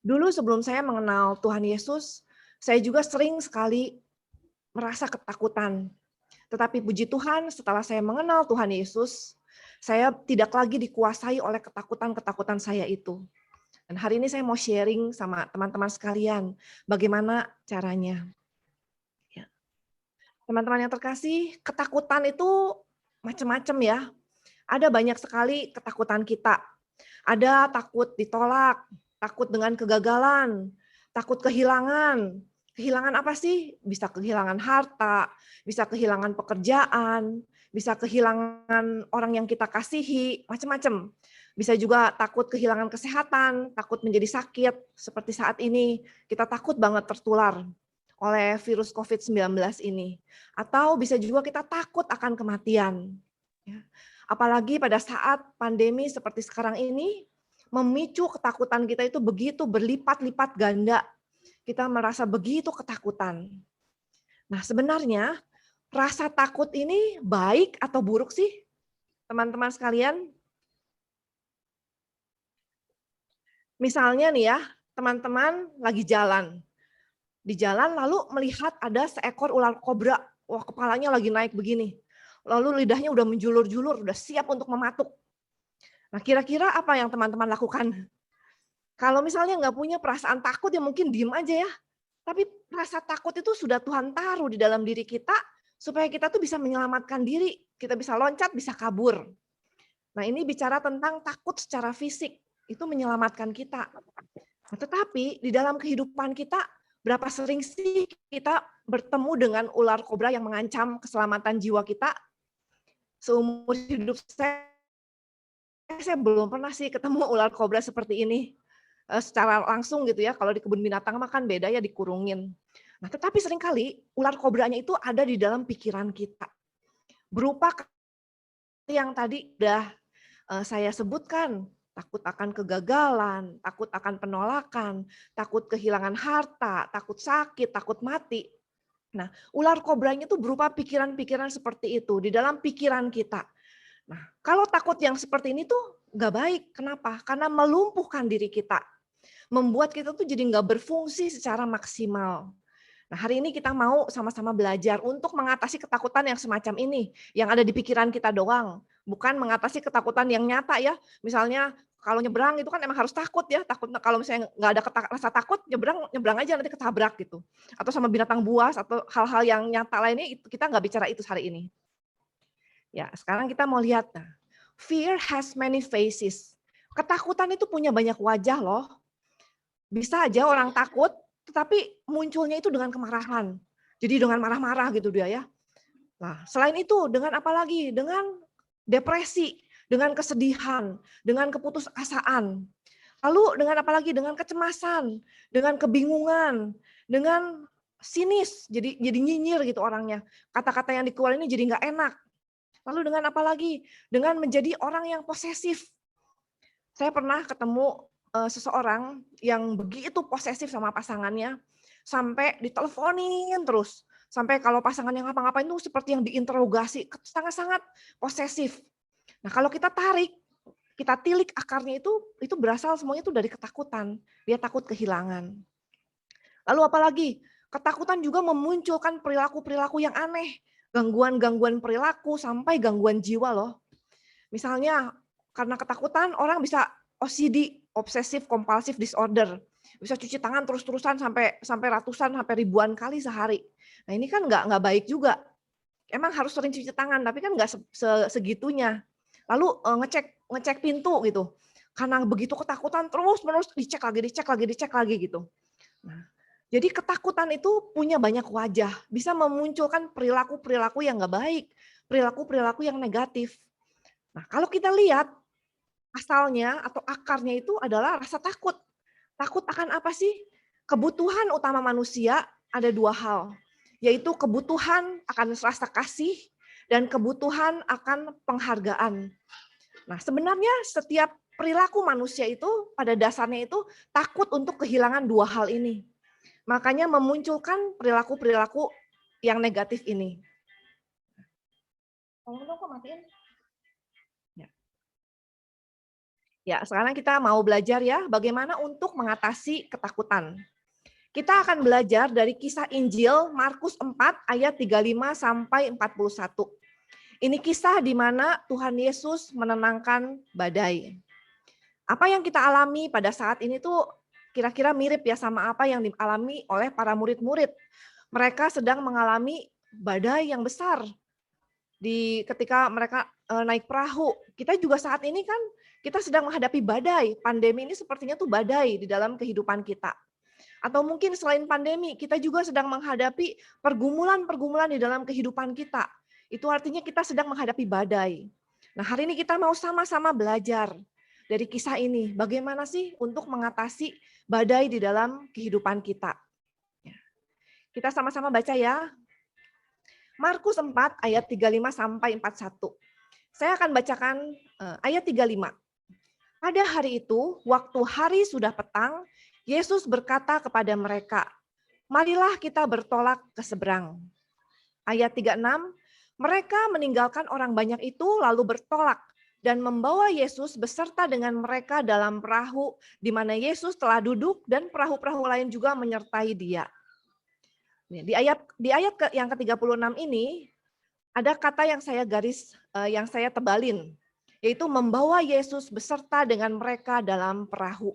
Dulu sebelum saya mengenal Tuhan Yesus, saya juga sering sekali merasa ketakutan. Tetapi puji Tuhan, setelah saya mengenal Tuhan Yesus, saya tidak lagi dikuasai oleh ketakutan-ketakutan saya itu. Dan hari ini saya mau sharing sama teman-teman sekalian, bagaimana caranya. Teman-teman yang terkasih, ketakutan itu macam-macam ya. Ada banyak sekali ketakutan kita. Ada takut ditolak, takut dengan kegagalan, takut kehilangan. Kehilangan apa sih? Bisa kehilangan harta, bisa kehilangan pekerjaan, bisa kehilangan orang yang kita kasihi, macam-macam. Bisa juga takut kehilangan kesehatan, takut menjadi sakit, seperti saat ini kita takut banget tertular oleh virus COVID-19 ini. Atau bisa juga kita takut akan kematian. Ya. Apalagi pada saat pandemi seperti sekarang ini, memicu ketakutan kita itu begitu berlipat-lipat ganda. Kita merasa begitu ketakutan. Nah, sebenarnya rasa takut ini baik atau buruk sih, teman-teman sekalian? Misalnya nih ya, teman-teman lagi jalan. Di jalan lalu melihat ada seekor ular kobra. Wah, kepalanya lagi naik begini. Lalu lidahnya udah menjulur-julur, udah siap untuk mematuk. Nah, kira-kira apa yang teman-teman lakukan? Kalau misalnya nggak punya perasaan takut, ya mungkin diem aja ya. Tapi rasa takut itu sudah Tuhan taruh di dalam diri kita, supaya kita tuh bisa menyelamatkan diri. Kita bisa loncat, bisa kabur. Nah, ini bicara tentang takut secara fisik. Itu menyelamatkan kita. Nah, tetapi di dalam kehidupan kita, berapa sering sih kita bertemu dengan ular kobra yang mengancam keselamatan jiwa kita? Seumur hidup saya belum pernah sih ketemu ular kobra seperti ini secara langsung gitu ya. Kalau di kebun binatang mah kan beda ya, dikurungin. Nah, tetapi seringkali ular kobranya itu ada di dalam pikiran kita. Berupa yang tadi udah saya sebutkan, takut akan kegagalan, takut akan penolakan, takut kehilangan harta, takut sakit, takut mati. Nah, ular kobranya itu berupa pikiran-pikiran seperti itu di dalam pikiran kita. Nah, kalau takut yang seperti ini tuh nggak baik. Kenapa? Karena melumpuhkan diri kita. Membuat kita tuh jadi nggak berfungsi secara maksimal. Nah, hari ini kita mau sama-sama belajar untuk mengatasi ketakutan yang semacam ini, yang ada di pikiran kita doang. Bukan mengatasi ketakutan yang nyata ya. Misalnya kalau nyebrang itu kan emang harus takut ya. Takut kalau misalnya nggak ada rasa takut, nyebrang aja nanti ketabrak gitu. Atau sama binatang buas atau hal-hal yang nyata lainnya, kita nggak bicara itu hari ini. Ya, sekarang kita mau lihat. Nah, fear has many faces. Ketakutan itu punya banyak wajah loh. Bisa aja orang takut, tetapi munculnya itu dengan kemarahan. Jadi dengan marah-marah gitu dia ya. Nah, selain itu dengan apa lagi? Dengan depresi, dengan kesedihan, dengan keputusasaan. Lalu dengan apa lagi? Dengan kecemasan, dengan kebingungan, dengan sinis, jadi nyinyir gitu orangnya. Kata-kata yang dikeluarin ini jadi nggak enak. Lalu dengan apa lagi? Dengan menjadi orang yang posesif. Saya pernah ketemu seseorang yang begitu posesif sama pasangannya, sampai diteleponin terus. Sampai kalau pasangannya ngapa-ngapain itu seperti yang diinterogasi, sangat-sangat posesif. Nah, kalau kita tarik, kita tilik akarnya itu berasal semuanya itu dari ketakutan. Dia takut kehilangan. Lalu apalagi? Ketakutan juga memunculkan perilaku-perilaku yang aneh. Gangguan-gangguan perilaku sampai gangguan jiwa loh. Misalnya karena ketakutan orang bisa OCD, obsessive compulsive disorder. Bisa cuci tangan terus-terusan sampai ratusan, sampai ribuan kali sehari. Nah, ini kan nggak baik juga. Emang harus sering cuci tangan, tapi kan nggak segitunya. Lalu ngecek pintu gitu. Karena begitu ketakutan terus-menerus dicek lagi gitu. Nah, jadi ketakutan itu punya banyak wajah, bisa memunculkan perilaku-perilaku yang nggak baik, perilaku-perilaku yang negatif. Nah, kalau kita lihat asalnya atau akarnya itu adalah rasa takut. Takut akan apa sih? Kebutuhan utama manusia ada dua hal, yaitu kebutuhan akan rasa kasih dan kebutuhan akan penghargaan. Nah, sebenarnya setiap perilaku manusia itu pada dasarnya itu takut untuk kehilangan dua hal ini. Makanya memunculkan perilaku-perilaku yang negatif ini. Tolong dong, kok matiin. Ya, sekarang kita mau belajar ya bagaimana untuk mengatasi ketakutan. Kita akan belajar dari kisah Injil Markus 4 ayat 35 sampai 41. Ini kisah di mana Tuhan Yesus menenangkan badai. Apa yang kita alami pada saat ini tuh kira-kira mirip ya sama apa yang dialami oleh para murid-murid. Mereka sedang mengalami badai yang besar ketika mereka naik perahu. Kita juga saat ini kan kita sedang menghadapi badai. Pandemi ini sepertinya tuh badai di dalam kehidupan kita. Atau mungkin selain pandemi, kita juga sedang menghadapi pergumulan-pergumulan di dalam kehidupan kita Itu artinya kita sedang menghadapi badai. Nah, hari ini kita mau sama-sama belajar dari kisah ini. Bagaimana sih untuk mengatasi badai di dalam kehidupan kita. Kita sama-sama baca ya. Markus 4 ayat 35 sampai 41. Saya akan bacakan ayat 35. Pada hari itu, waktu hari sudah petang, Yesus berkata kepada mereka, "Marilah kita bertolak ke seberang." Ayat 36, mereka meninggalkan orang banyak itu lalu bertolak dan membawa Yesus beserta dengan mereka dalam perahu di mana Yesus telah duduk dan perahu-perahu lain juga menyertai dia. Di ayat yang ke-36 ini ada kata yang saya tebalin, yaitu membawa Yesus beserta dengan mereka dalam perahu.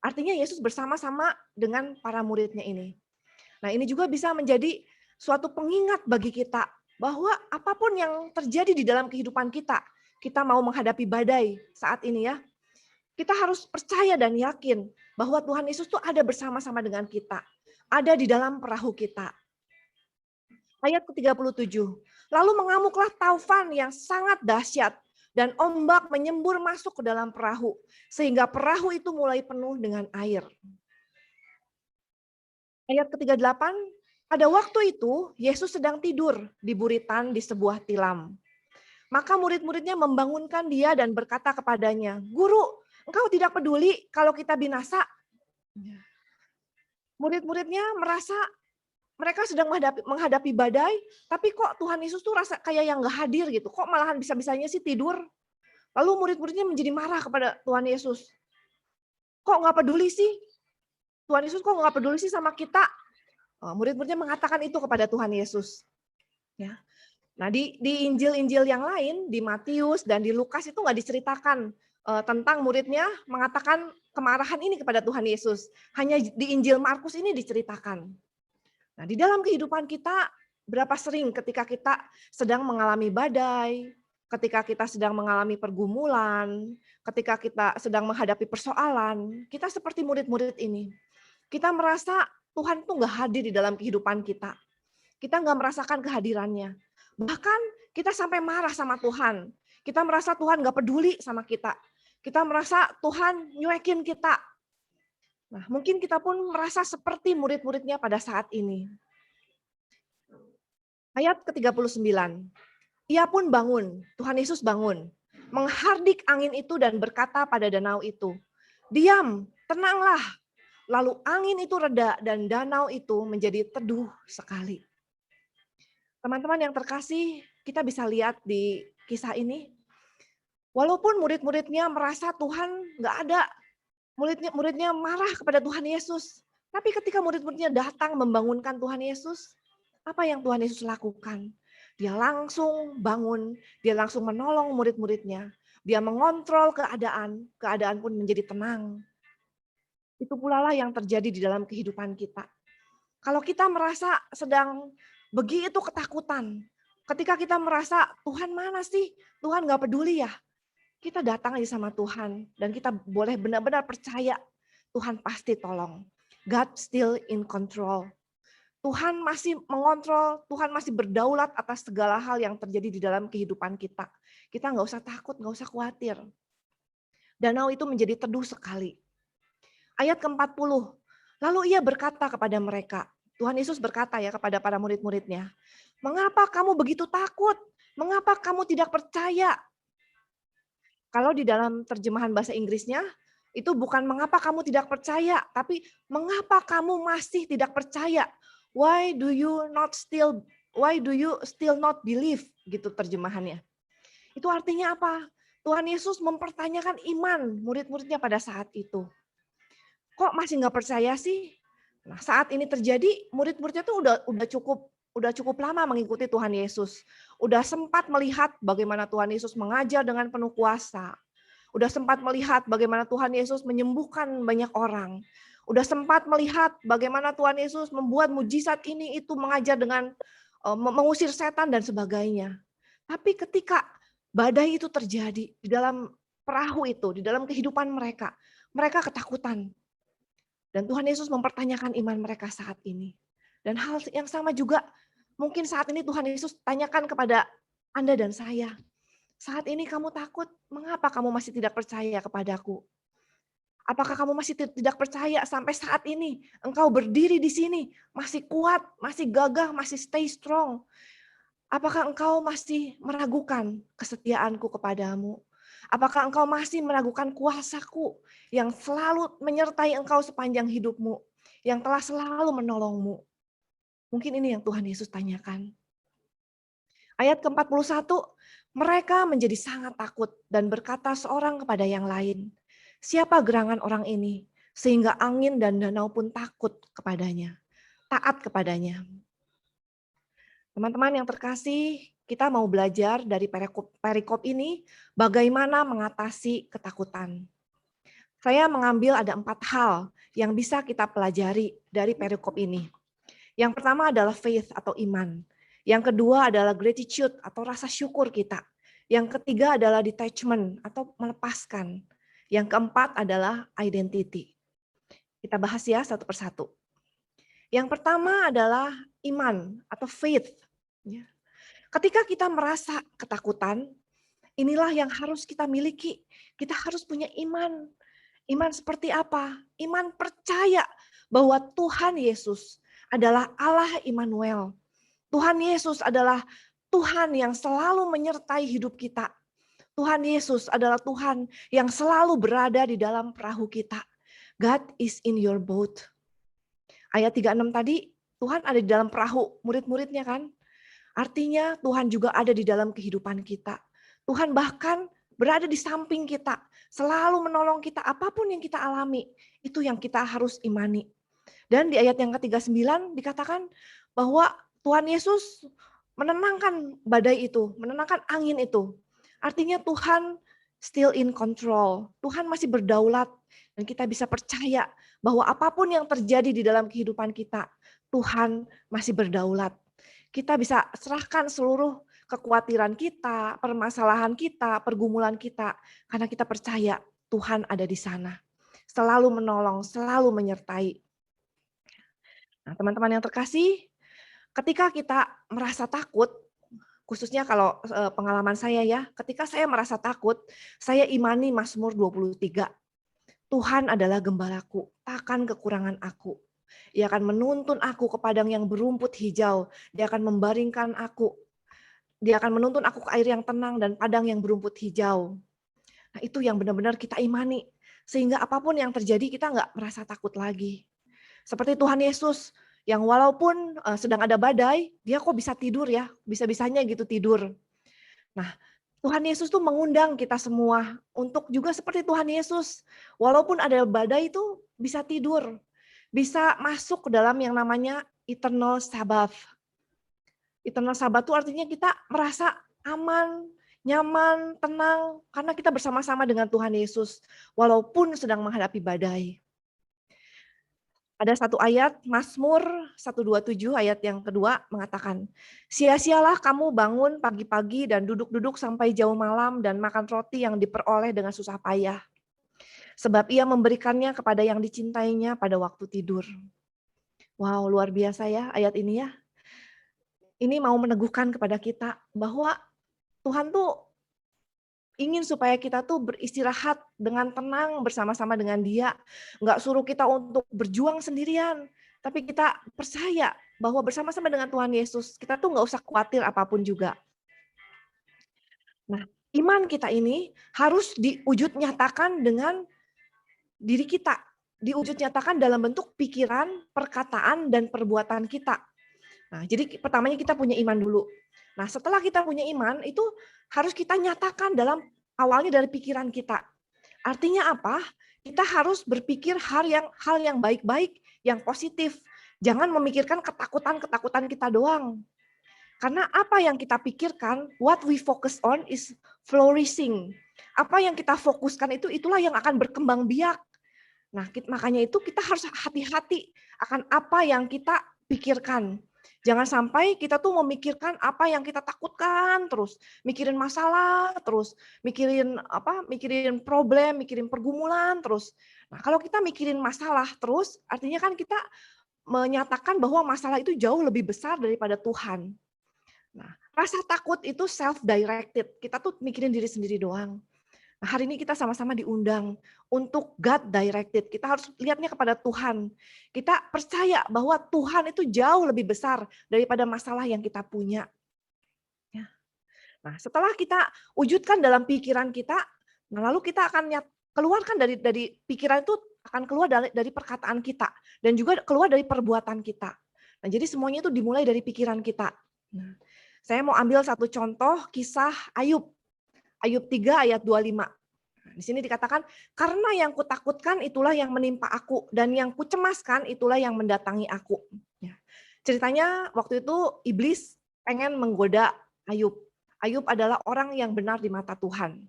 Artinya Yesus bersama-sama dengan para muridnya ini. Nah, ini juga bisa menjadi suatu pengingat bagi kita bahwa apapun yang terjadi di dalam kehidupan kita mau menghadapi badai saat ini ya, kita harus percaya dan yakin bahwa Tuhan Yesus tuh ada bersama-sama dengan kita, ada di dalam perahu kita. Ayat ke-37, lalu mengamuklah taufan yang sangat dahsyat dan ombak menyembur masuk ke dalam perahu, sehingga perahu itu mulai penuh dengan air. Ayat ke-38, pada waktu itu Yesus sedang tidur di buritan di sebuah tilam. Maka murid-muridnya membangunkan dia dan berkata kepadanya, "Guru, engkau tidak peduli kalau kita binasa?" Murid-muridnya merasa mereka sedang menghadapi badai, tapi kok Tuhan Yesus tuh rasa kayak yang nggak hadir gitu. Kok malahan bisa-bisanya sih tidur? Lalu murid-muridnya menjadi marah kepada Tuhan Yesus. Kok nggak peduli sih? Tuhan Yesus kok nggak peduli sih sama kita? Murid-muridnya mengatakan itu kepada Tuhan Yesus. Ya. Nah, di Injil-Injil yang lain, di Matius dan di Lukas itu nggak diceritakan tentang muridnya mengatakan kemarahan ini kepada Tuhan Yesus. Hanya di Injil Markus ini diceritakan. Nah, di dalam kehidupan kita, berapa sering ketika kita sedang mengalami badai, ketika kita sedang mengalami pergumulan, ketika kita sedang menghadapi persoalan, kita seperti murid-murid ini. Kita merasa Tuhan tuh nggak hadir di dalam kehidupan kita. Kita nggak merasakan kehadirannya. Bahkan kita sampai marah sama Tuhan. Kita merasa Tuhan nggak peduli sama kita. Kita merasa Tuhan nyuekin kita. Nah, mungkin kita pun merasa seperti murid-muridnya pada saat ini. Ayat ke-39. Ia pun bangun, Tuhan Yesus bangun, menghardik angin itu dan berkata pada danau itu, "Diam, tenanglah." Lalu angin itu reda dan danau itu menjadi teduh sekali. Teman-teman yang terkasih, kita bisa lihat di kisah ini, walaupun murid-muridnya merasa Tuhan nggak ada, muridnya marah kepada Tuhan Yesus. Tapi ketika murid-muridnya datang membangunkan Tuhan Yesus, apa yang Tuhan Yesus lakukan? Dia langsung bangun, dia langsung menolong murid-muridnya. Dia mengontrol keadaan pun menjadi tenang. Itu pula lah yang terjadi di dalam kehidupan kita. Kalau kita merasa sedang begitu ketakutan, ketika kita merasa Tuhan mana sih? Tuhan nggak peduli ya? Kita datang aja sama Tuhan dan kita boleh benar-benar percaya Tuhan pasti tolong. God still in control. Tuhan masih mengontrol, Tuhan masih berdaulat atas segala hal yang terjadi di dalam kehidupan kita. Kita nggak usah takut, nggak usah khawatir. Danau itu menjadi teduh sekali. Ayat ke-40, lalu ia berkata kepada mereka, Tuhan Yesus berkata ya kepada para murid-muridnya, "Mengapa kamu begitu takut? Mengapa kamu tidak percaya?" Kalau di dalam terjemahan bahasa Inggrisnya, itu bukan mengapa kamu tidak percaya, tapi mengapa kamu masih tidak percaya? Why do you still not believe? Gitu terjemahannya. Itu artinya apa? Tuhan Yesus mempertanyakan iman murid-muridnya pada saat itu. Kok masih nggak percaya sih? Nah, saat ini terjadi, murid-muridnya tuh udah cukup lama mengikuti Tuhan Yesus. Udah sempat melihat bagaimana Tuhan Yesus mengajar dengan penuh kuasa. Udah sempat melihat bagaimana Tuhan Yesus menyembuhkan banyak orang. Udah sempat melihat bagaimana Tuhan Yesus membuat mujizat ini itu, mengajar dengan mengusir setan dan sebagainya. Tapi ketika badai itu terjadi di dalam perahu itu, di dalam kehidupan mereka ketakutan. Dan Tuhan Yesus mempertanyakan iman mereka saat ini. Dan hal yang sama juga Mungkin saat ini Tuhan Yesus tanyakan kepada Anda dan saya, saat ini kamu takut, mengapa kamu masih tidak percaya kepadaku? Apakah kamu masih tidak percaya sampai saat ini engkau berdiri di sini, masih kuat, masih gagah, masih stay strong? Apakah engkau masih meragukan kesetiaanku kepadamu? Apakah engkau masih meragukan kuasaku yang selalu menyertai engkau sepanjang hidupmu, yang telah selalu menolongmu? Mungkin ini yang Tuhan Yesus tanyakan. Ayat ke-41, mereka menjadi sangat takut dan berkata seorang kepada yang lain, siapa gerangan orang ini sehingga angin dan danau pun takut kepadanya, taat kepadanya. Teman-teman yang terkasih, kita mau belajar dari perikop ini bagaimana mengatasi ketakutan. Saya mengambil ada 4 hal yang bisa kita pelajari dari perikop ini. Yang pertama adalah faith atau iman. Yang kedua adalah gratitude atau rasa syukur kita. Yang ketiga adalah detachment atau melepaskan. Yang keempat adalah identity. Kita bahas ya satu persatu. Yang pertama adalah iman atau faith. Ketika kita merasa ketakutan, inilah yang harus kita miliki. Kita harus punya iman. Iman seperti apa? Iman percaya bahwa Tuhan Yesus adalah Allah Immanuel. Tuhan Yesus adalah Tuhan yang selalu menyertai hidup kita. Tuhan Yesus adalah Tuhan yang selalu berada di dalam perahu kita. God is in your boat. Ayat 36 tadi, Tuhan ada di dalam perahu, murid-muridnya kan? Artinya Tuhan juga ada di dalam kehidupan kita. Tuhan bahkan berada di samping kita, selalu menolong kita apapun yang kita alami. Itu yang kita harus imani. Dan di ayat yang ke-39 dikatakan bahwa Tuhan Yesus menenangkan badai itu, menenangkan angin itu. Artinya Tuhan still in control. Tuhan masih berdaulat dan kita bisa percaya bahwa apapun yang terjadi di dalam kehidupan kita, Tuhan masih berdaulat. Kita bisa serahkan seluruh kekhawatiran kita, permasalahan kita, pergumulan kita, karena kita percaya Tuhan ada di sana. Selalu menolong, selalu menyertai. Nah, teman-teman yang terkasih, ketika kita merasa takut, khususnya kalau pengalaman saya ya, ketika saya merasa takut, saya imani Mazmur 23. Tuhan adalah gembalaku, takkan kekurangan aku. Dia akan menuntun aku ke padang yang berumput hijau. Dia akan membaringkan aku. Dia akan menuntun aku ke air yang tenang dan padang yang berumput hijau. Nah, itu yang benar-benar kita imani. Sehingga apapun yang terjadi kita nggak merasa takut lagi. Seperti Tuhan Yesus yang walaupun sedang ada badai, dia kok bisa tidur ya, bisa-bisanya gitu tidur. Nah, Tuhan Yesus tuh mengundang kita semua untuk juga seperti Tuhan Yesus. Walaupun ada badai itu bisa tidur, bisa masuk ke dalam yang namanya eternal Sabbath. Eternal Sabbath itu artinya kita merasa aman, nyaman, tenang, karena kita bersama-sama dengan Tuhan Yesus, walaupun sedang menghadapi badai. Ada satu ayat, Mazmur 127 ayat yang kedua mengatakan, sia-sialah kamu bangun pagi-pagi dan duduk-duduk sampai jauh malam dan makan roti yang diperoleh dengan susah payah. Sebab ia memberikannya kepada yang dicintainya pada waktu tidur. Wow, luar biasa ya ayat ini ya. Ini mau meneguhkan kepada kita bahwa Tuhan tuh ingin supaya kita tuh beristirahat dengan tenang bersama-sama dengan Dia. Nggak suruh kita untuk berjuang sendirian. Tapi kita percaya bahwa bersama-sama dengan Tuhan Yesus, kita tuh nggak usah khawatir apapun juga. Nah, iman kita ini harus diwujud nyatakan dengan diri kita. Diwujud nyatakan dalam bentuk pikiran, perkataan, dan perbuatan kita. Nah, jadi pertamanya kita punya iman dulu. Nah, setelah kita punya iman, itu harus kita nyatakan dalam awalnya dari pikiran kita. Artinya apa? Kita harus berpikir hal yang baik-baik, yang positif. Jangan memikirkan ketakutan-ketakutan kita doang. Karena apa yang kita pikirkan, what we focus on is flourishing. Apa yang kita fokuskan itulah yang akan berkembang biak. Nah, makanya itu kita harus hati-hati akan apa yang kita pikirkan. Jangan sampai kita tuh memikirkan apa yang kita takutkan terus, mikirin masalah terus, mikirin problem, mikirin pergumulan terus. Nah, kalau kita mikirin masalah terus, artinya kan kita menyatakan bahwa masalah itu jauh lebih besar daripada Tuhan. Nah, rasa takut itu self-directed. Kita tuh mikirin diri sendiri doang. Nah, hari ini kita sama-sama diundang untuk God-directed. Kita harus lihatnya kepada Tuhan. Kita percaya bahwa Tuhan itu jauh lebih besar daripada masalah yang kita punya. Ya. Nah, setelah kita wujudkan dalam pikiran kita, nah lalu kita akan keluarkan dari pikiran itu, akan keluar dari perkataan kita dan juga keluar dari perbuatan kita. Nah, jadi semuanya itu dimulai dari pikiran kita. Nah, saya mau ambil satu contoh kisah Ayub. Ayub 3 ayat 25. Nah, di sini dikatakan, karena yang kutakutkan itulah yang menimpa aku, dan yang kucemaskan itulah yang mendatangi aku. Ya. Ceritanya waktu itu iblis pengen menggoda Ayub. Ayub adalah orang yang benar di mata Tuhan.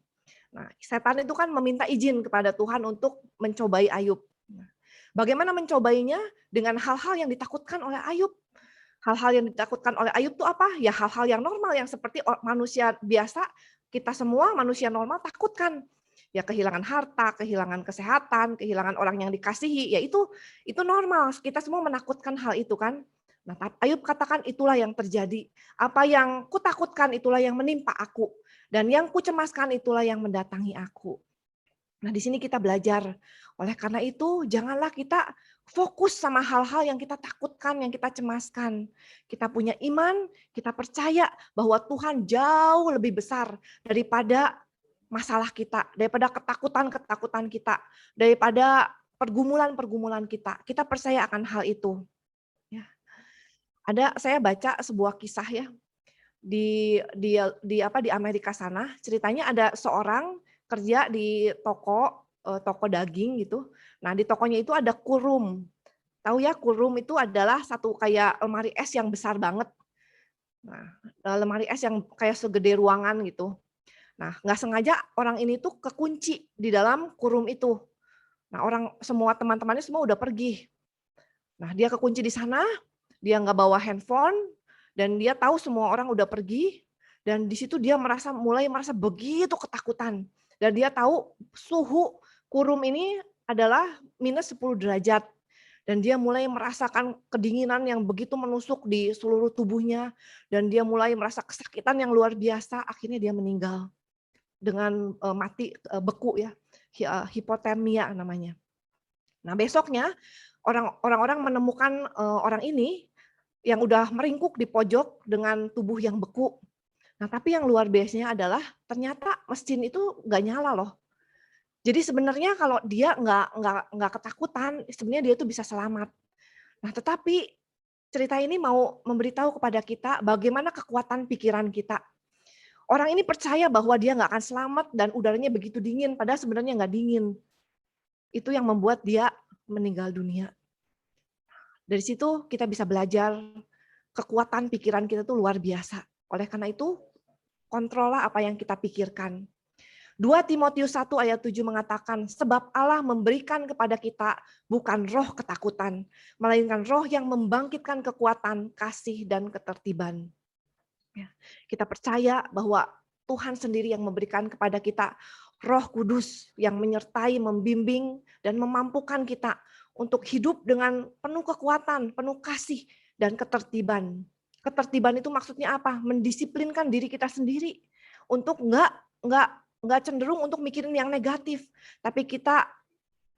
Nah, setan itu kan meminta izin kepada Tuhan untuk mencobai Ayub. Nah, bagaimana mencobainya? Dengan hal-hal yang ditakutkan oleh Ayub. Hal-hal yang ditakutkan oleh Ayub itu apa? Ya hal-hal yang normal, yang seperti manusia biasa, kita semua manusia normal takutkan. Ya kehilangan harta, kehilangan kesehatan, kehilangan orang yang dikasihi, ya itu normal. Kita semua menakutkan hal itu kan. Nah, Ayub katakan itulah yang terjadi. Apa yang kutakutkan itulah yang menimpa aku. Dan yang kucemaskan itulah yang mendatangi aku. Nah, di sini kita belajar. Oleh karena itu, janganlah kita fokus sama hal-hal yang kita takutkan, yang kita cemaskan. Kita punya iman, kita percaya bahwa Tuhan jauh lebih besar daripada masalah kita, daripada ketakutan-ketakutan kita, daripada pergumulan-pergumulan kita. Kita percaya akan hal itu. Ya. Saya baca sebuah kisah ya. Di Amerika sana, ceritanya ada seorang kerja di toko daging gitu. Nah, di tokonya itu ada kurum. Tahu ya, kurum itu adalah satu kayak lemari es yang besar banget. Nah, lemari es yang kayak segede ruangan gitu. Nah, nggak sengaja orang ini tuh kekunci di dalam kurum itu. Nah, semua teman-temannya semua udah pergi. Nah, dia kekunci di sana, dia nggak bawa handphone, dan dia tahu semua orang udah pergi, dan di situ dia mulai merasa begitu ketakutan. Dan dia tahu suhu kurum ini adalah minus 10 derajat. Dan dia mulai merasakan kedinginan yang begitu menusuk di seluruh tubuhnya. Dan dia mulai merasa kesakitan yang luar biasa, akhirnya dia meninggal. Dengan mati beku ya, hipotermia namanya. Nah besoknya orang-orang menemukan orang ini yang udah meringkuk di pojok dengan tubuh yang beku. Nah, tapi yang luar biasanya adalah ternyata mesin itu nggak nyala loh. Jadi sebenarnya kalau dia nggak ketakutan, sebenarnya dia itu bisa selamat. Nah, tetapi cerita ini mau memberitahu kepada kita bagaimana kekuatan pikiran kita. Orang ini percaya bahwa dia nggak akan selamat dan udaranya begitu dingin, padahal sebenarnya nggak dingin. Itu yang membuat dia meninggal dunia. Dari situ kita bisa belajar kekuatan pikiran kita itu luar biasa. Oleh karena itu, kontrollah apa yang kita pikirkan. 2 Timotius 1 ayat 7 mengatakan, sebab Allah memberikan kepada kita bukan roh ketakutan, melainkan roh yang membangkitkan kekuatan, kasih, dan ketertiban. Ya, kita percaya bahwa Tuhan sendiri yang memberikan kepada kita Roh Kudus yang menyertai, membimbing, dan memampukan kita untuk hidup dengan penuh kekuatan, penuh kasih, dan ketertiban. Ketertiban itu maksudnya apa? Mendisiplinkan diri kita sendiri untuk nggak cenderung untuk mikirin yang negatif, tapi kita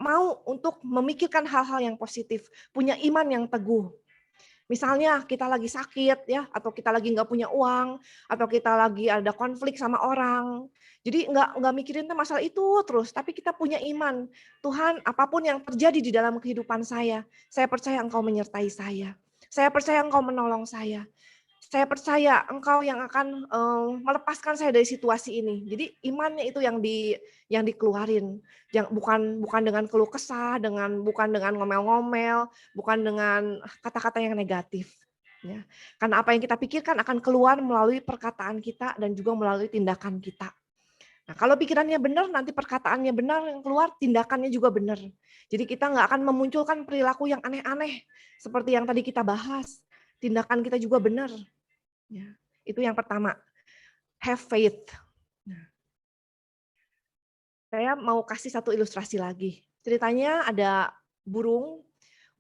mau untuk memikirkan hal-hal yang positif, punya iman yang teguh. Misalnya kita lagi sakit ya, atau kita lagi nggak punya uang, atau kita lagi ada konflik sama orang. Jadi nggak mikirin masalah itu terus, tapi kita punya iman. Tuhan, apapun yang terjadi di dalam kehidupan saya percaya Engkau menyertai saya. Saya percaya Engkau menolong saya. Saya percaya Engkau yang akan melepaskan saya dari situasi ini. Jadi imannya itu yang dikeluarin. Bukan dengan keluh kesah, bukan dengan ngomel-ngomel, bukan dengan kata-kata yang negatif. Ya. Karena apa yang kita pikirkan akan keluar melalui perkataan kita dan juga melalui tindakan kita. Nah, kalau pikirannya benar, nanti perkataannya benar, yang keluar tindakannya juga benar. Jadi kita nggak akan memunculkan perilaku yang aneh-aneh seperti yang tadi kita bahas. Tindakan kita juga benar. Ya, itu yang pertama. Have faith. Nah, saya mau kasih satu ilustrasi lagi. Ceritanya ada burung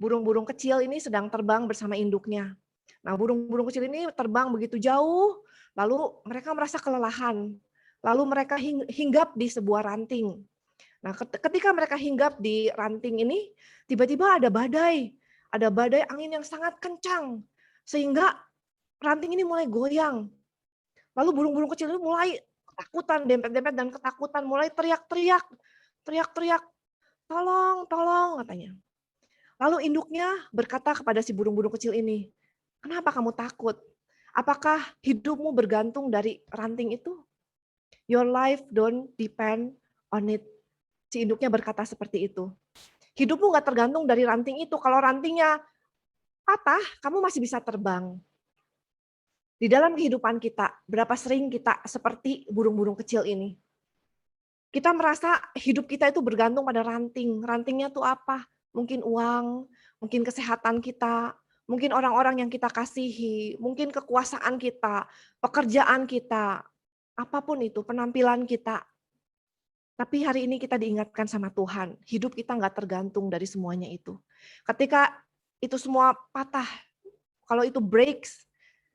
burung-burung kecil ini sedang terbang bersama induknya. Nah, burung-burung kecil ini terbang begitu jauh, lalu mereka merasa kelelahan. Lalu mereka hinggap di sebuah ranting. Nah, ketika mereka hinggap di ranting ini, tiba-tiba ada badai angin yang sangat kencang, sehingga ranting ini mulai goyang. Lalu burung-burung kecil itu mulai ketakutan, dempet-dempet dan ketakutan, mulai teriak-teriak, tolong, tolong, katanya. Lalu induknya berkata kepada si burung-burung kecil ini, kenapa kamu takut? Apakah hidupmu bergantung dari ranting itu? Your life don't depend on it. Si induknya berkata seperti itu. Hidupmu nggak tergantung dari ranting itu. Kalau rantingnya patah, kamu masih bisa terbang. Di dalam kehidupan kita, berapa sering kita seperti burung-burung kecil ini? Kita merasa hidup kita itu bergantung pada ranting. Rantingnya tuh apa? Mungkin uang, mungkin kesehatan kita, mungkin orang-orang yang kita kasihi, mungkin kekuasaan kita, pekerjaan kita, apapun itu, penampilan kita. Tapi hari ini kita diingatkan sama Tuhan, hidup kita nggak tergantung dari semuanya itu. Ketika itu semua patah, kalau itu breaks,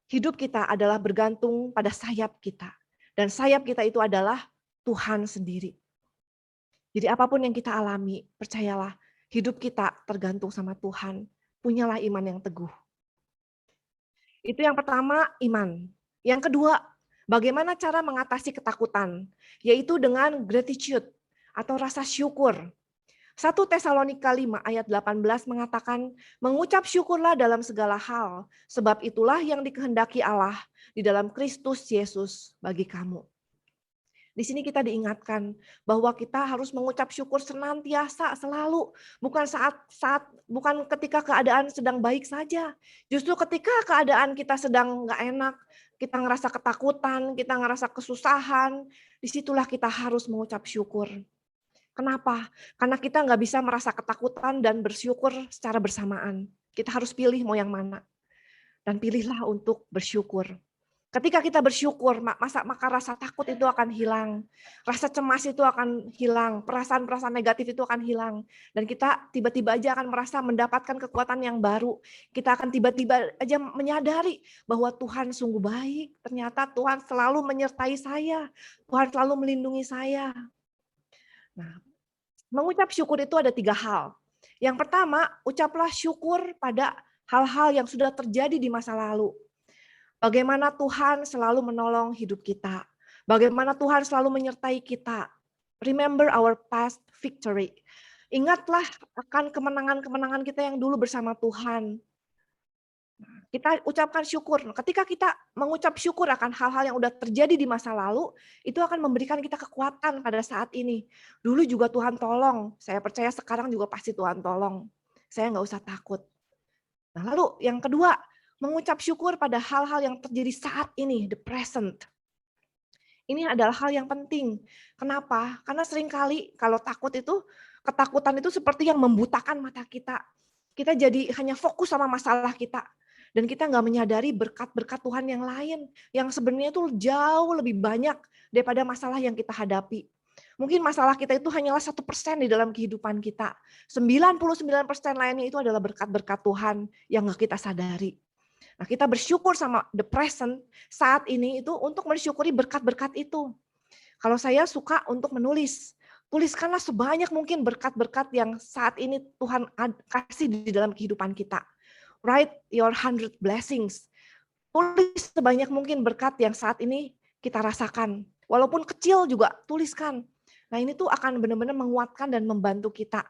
hidup kita adalah bergantung pada sayap kita. Dan sayap kita itu adalah Tuhan sendiri. Jadi apapun yang kita alami, percayalah, hidup kita tergantung sama Tuhan. Punyalah iman yang teguh. Itu yang pertama, iman. Yang kedua, bagaimana cara mengatasi ketakutan? Yaitu dengan gratitude atau rasa syukur. 1 Tesalonika 5 ayat 18 mengatakan, mengucap syukurlah dalam segala hal, sebab itulah yang dikehendaki Allah di dalam Kristus Yesus bagi kamu. Di sini kita diingatkan bahwa kita harus mengucap syukur senantiasa, selalu, bukan ketika keadaan sedang baik saja. Justru ketika keadaan kita sedang nggak enak, kita ngerasa ketakutan, kita ngerasa kesusahan, disitulah kita harus mengucap syukur. Kenapa? Karena kita nggak bisa merasa ketakutan dan bersyukur secara bersamaan. Kita harus pilih mau yang mana. Dan pilihlah untuk bersyukur. Ketika kita bersyukur, maka rasa takut itu akan hilang. Rasa cemas itu akan hilang. Perasaan-perasaan negatif itu akan hilang. Dan kita tiba-tiba aja akan merasa mendapatkan kekuatan yang baru. Kita akan tiba-tiba aja menyadari bahwa Tuhan sungguh baik. Ternyata Tuhan selalu menyertai saya. Tuhan selalu melindungi saya. Nah, mengucap syukur itu ada 3 hal. Yang pertama, ucaplah syukur pada hal-hal yang sudah terjadi di masa lalu. Bagaimana Tuhan selalu menolong hidup kita. Bagaimana Tuhan selalu menyertai kita. Remember our past victory. Ingatlah akan kemenangan-kemenangan kita yang dulu bersama Tuhan. Kita ucapkan syukur. Ketika kita mengucap syukur akan hal-hal yang sudah terjadi di masa lalu, itu akan memberikan kita kekuatan pada saat ini. Dulu juga Tuhan tolong. Saya percaya sekarang juga pasti Tuhan tolong. Saya nggak usah takut. Nah, lalu yang kedua, mengucap syukur pada hal-hal yang terjadi saat ini, the present. Ini adalah hal yang penting. Kenapa? Karena seringkali kalau ketakutan itu seperti yang membutakan mata kita. Kita jadi hanya fokus sama masalah kita. Dan kita nggak menyadari berkat-berkat Tuhan yang lain. Yang sebenarnya itu jauh lebih banyak daripada masalah yang kita hadapi. Mungkin masalah kita itu hanyalah 1% di dalam kehidupan kita. 99% lainnya itu adalah berkat-berkat Tuhan yang nggak kita sadari. Nah, kita bersyukur sama the present saat ini itu untuk mensyukuri berkat-berkat itu. Kalau saya suka untuk menulis, tuliskanlah sebanyak mungkin berkat-berkat yang saat ini Tuhan kasih di dalam kehidupan kita. Write your 100 blessings. Tulis sebanyak mungkin berkat yang saat ini kita rasakan. Walaupun kecil juga tuliskan. Nah, ini tuh akan benar-benar menguatkan dan membantu kita.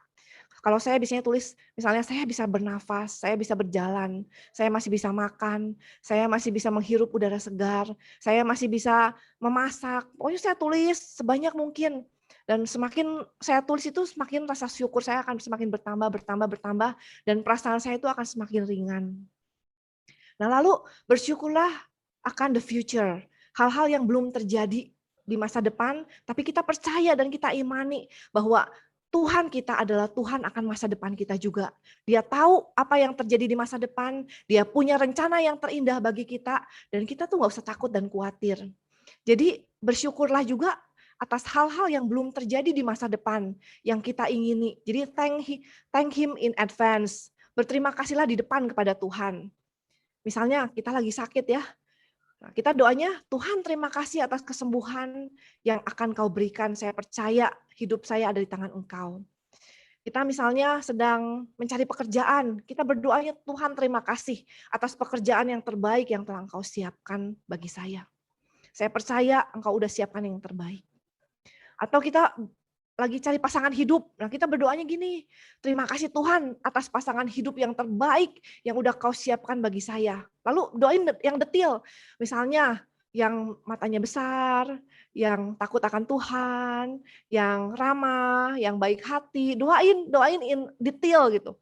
Kalau saya biasanya tulis, misalnya saya bisa bernafas, saya bisa berjalan, saya masih bisa makan, saya masih bisa menghirup udara segar, saya masih bisa memasak. Pokoknya saya tulis sebanyak mungkin. Dan semakin saya tulis itu, semakin rasa syukur saya akan semakin bertambah, dan perasaan saya itu akan semakin ringan. Nah, lalu bersyukurlah akan the future. Hal-hal yang belum terjadi di masa depan, tapi kita percaya dan kita imani bahwa Tuhan kita adalah Tuhan akan masa depan kita juga. Dia tahu apa yang terjadi di masa depan, dia punya rencana yang terindah bagi kita, dan kita tuh nggak usah takut dan khawatir. Jadi bersyukurlah juga atas hal-hal yang belum terjadi di masa depan yang kita ingini. Jadi thank him in advance. berterima kasihlah di depan kepada Tuhan. Misalnya kita lagi sakit ya, nah, kita doanya, Tuhan terima kasih atas kesembuhan yang akan kau berikan. Saya percaya hidup saya ada di tangan Engkau. Kita misalnya sedang mencari pekerjaan, kita berdoanya, Tuhan terima kasih atas pekerjaan yang terbaik yang telah Engkau siapkan bagi saya. Saya percaya Engkau udah siapkan yang terbaik. Atau kita lagi cari pasangan hidup, nah kita berdoanya gini, terima kasih Tuhan atas pasangan hidup yang terbaik yang udah Kau siapkan bagi saya. Lalu doain yang detail, misalnya yang matanya besar, yang takut akan Tuhan, yang ramah, yang baik hati, doain in detail gitu.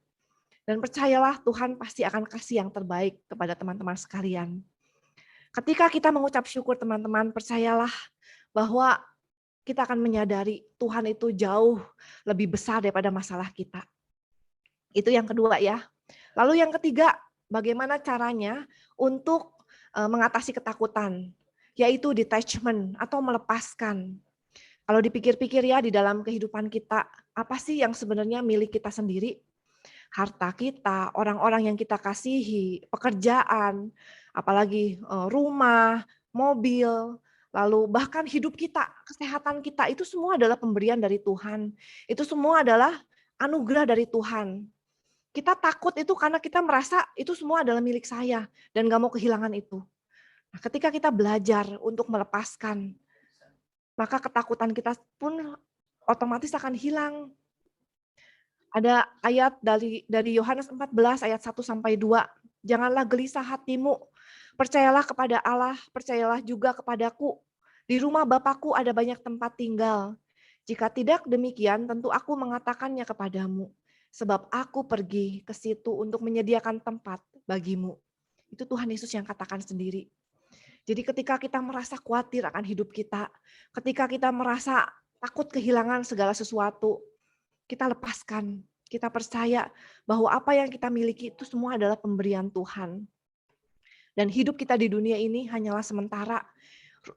Dan percayalah Tuhan pasti akan kasih yang terbaik kepada teman-teman sekalian. Ketika kita mengucap syukur teman-teman, percayalah bahwa kita akan menyadari Tuhan itu jauh lebih besar daripada masalah kita. Itu yang kedua ya. Lalu yang ketiga, bagaimana caranya untuk mengatasi ketakutan, yaitu detachment atau melepaskan. Kalau dipikir-pikir ya di dalam kehidupan kita, apa sih yang sebenarnya milik kita sendiri? Harta kita, orang-orang yang kita kasihi, pekerjaan, apalagi rumah, mobil, lalu bahkan hidup kita, kesehatan kita, itu semua adalah pemberian dari Tuhan. Itu semua adalah anugerah dari Tuhan. Kita takut itu karena kita merasa itu semua adalah milik saya dan gak mau kehilangan itu. Nah, ketika kita belajar untuk melepaskan, maka ketakutan kita pun otomatis akan hilang. Ada ayat dari Yohanes 14 ayat 1 sampai 2. Janganlah gelisah hatimu. Percayalah kepada Allah, percayalah juga kepadaku. Di rumah Bapakku ada banyak tempat tinggal. Jika tidak demikian, tentu aku mengatakannya kepadamu. Sebab aku pergi ke situ untuk menyediakan tempat bagimu. Itu Tuhan Yesus yang katakan sendiri. Jadi ketika kita merasa khawatir akan hidup kita, ketika kita merasa takut kehilangan segala sesuatu, kita lepaskan. Kita percaya bahwa apa yang kita miliki itu semua adalah pemberian Tuhan. Dan hidup kita di dunia ini hanyalah sementara.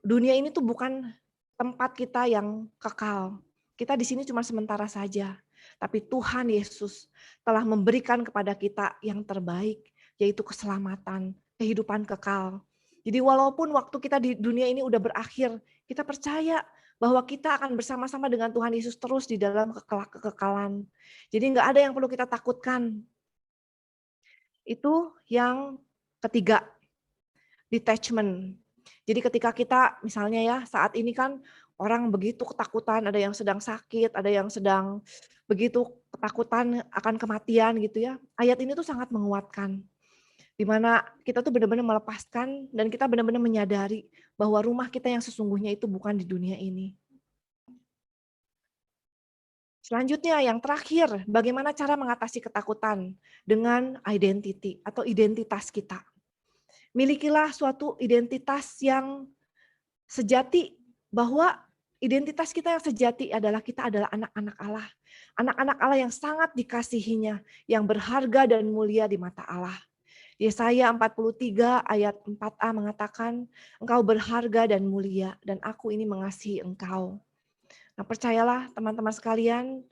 Dunia ini tuh bukan tempat kita yang kekal. Kita di sini cuma sementara saja. Tapi Tuhan Yesus telah memberikan kepada kita yang terbaik, yaitu keselamatan, kehidupan kekal. Jadi walaupun waktu kita di dunia ini udah berakhir, kita percaya bahwa kita akan bersama-sama dengan Tuhan Yesus terus di dalam kekekalan. Jadi nggak ada yang perlu kita takutkan. Itu yang ketiga, detachment. Jadi ketika kita misalnya ya saat ini kan orang begitu ketakutan, ada yang sedang sakit, ada yang sedang begitu ketakutan akan kematian gitu ya. Ayat ini tuh sangat menguatkan. Di mana kita tuh benar-benar melepaskan dan kita benar-benar menyadari bahwa rumah kita yang sesungguhnya itu bukan di dunia ini. Selanjutnya yang terakhir, bagaimana cara mengatasi ketakutan dengan identity atau identitas kita. Milikilah suatu identitas yang sejati, bahwa identitas kita yang sejati adalah kita adalah anak-anak Allah. Anak-anak Allah yang sangat dikasihinya, yang berharga dan mulia di mata Allah. Yesaya 43 ayat 4a mengatakan, engkau berharga dan mulia, dan aku ini mengasihi engkau. Nah, percayalah teman-teman sekalian,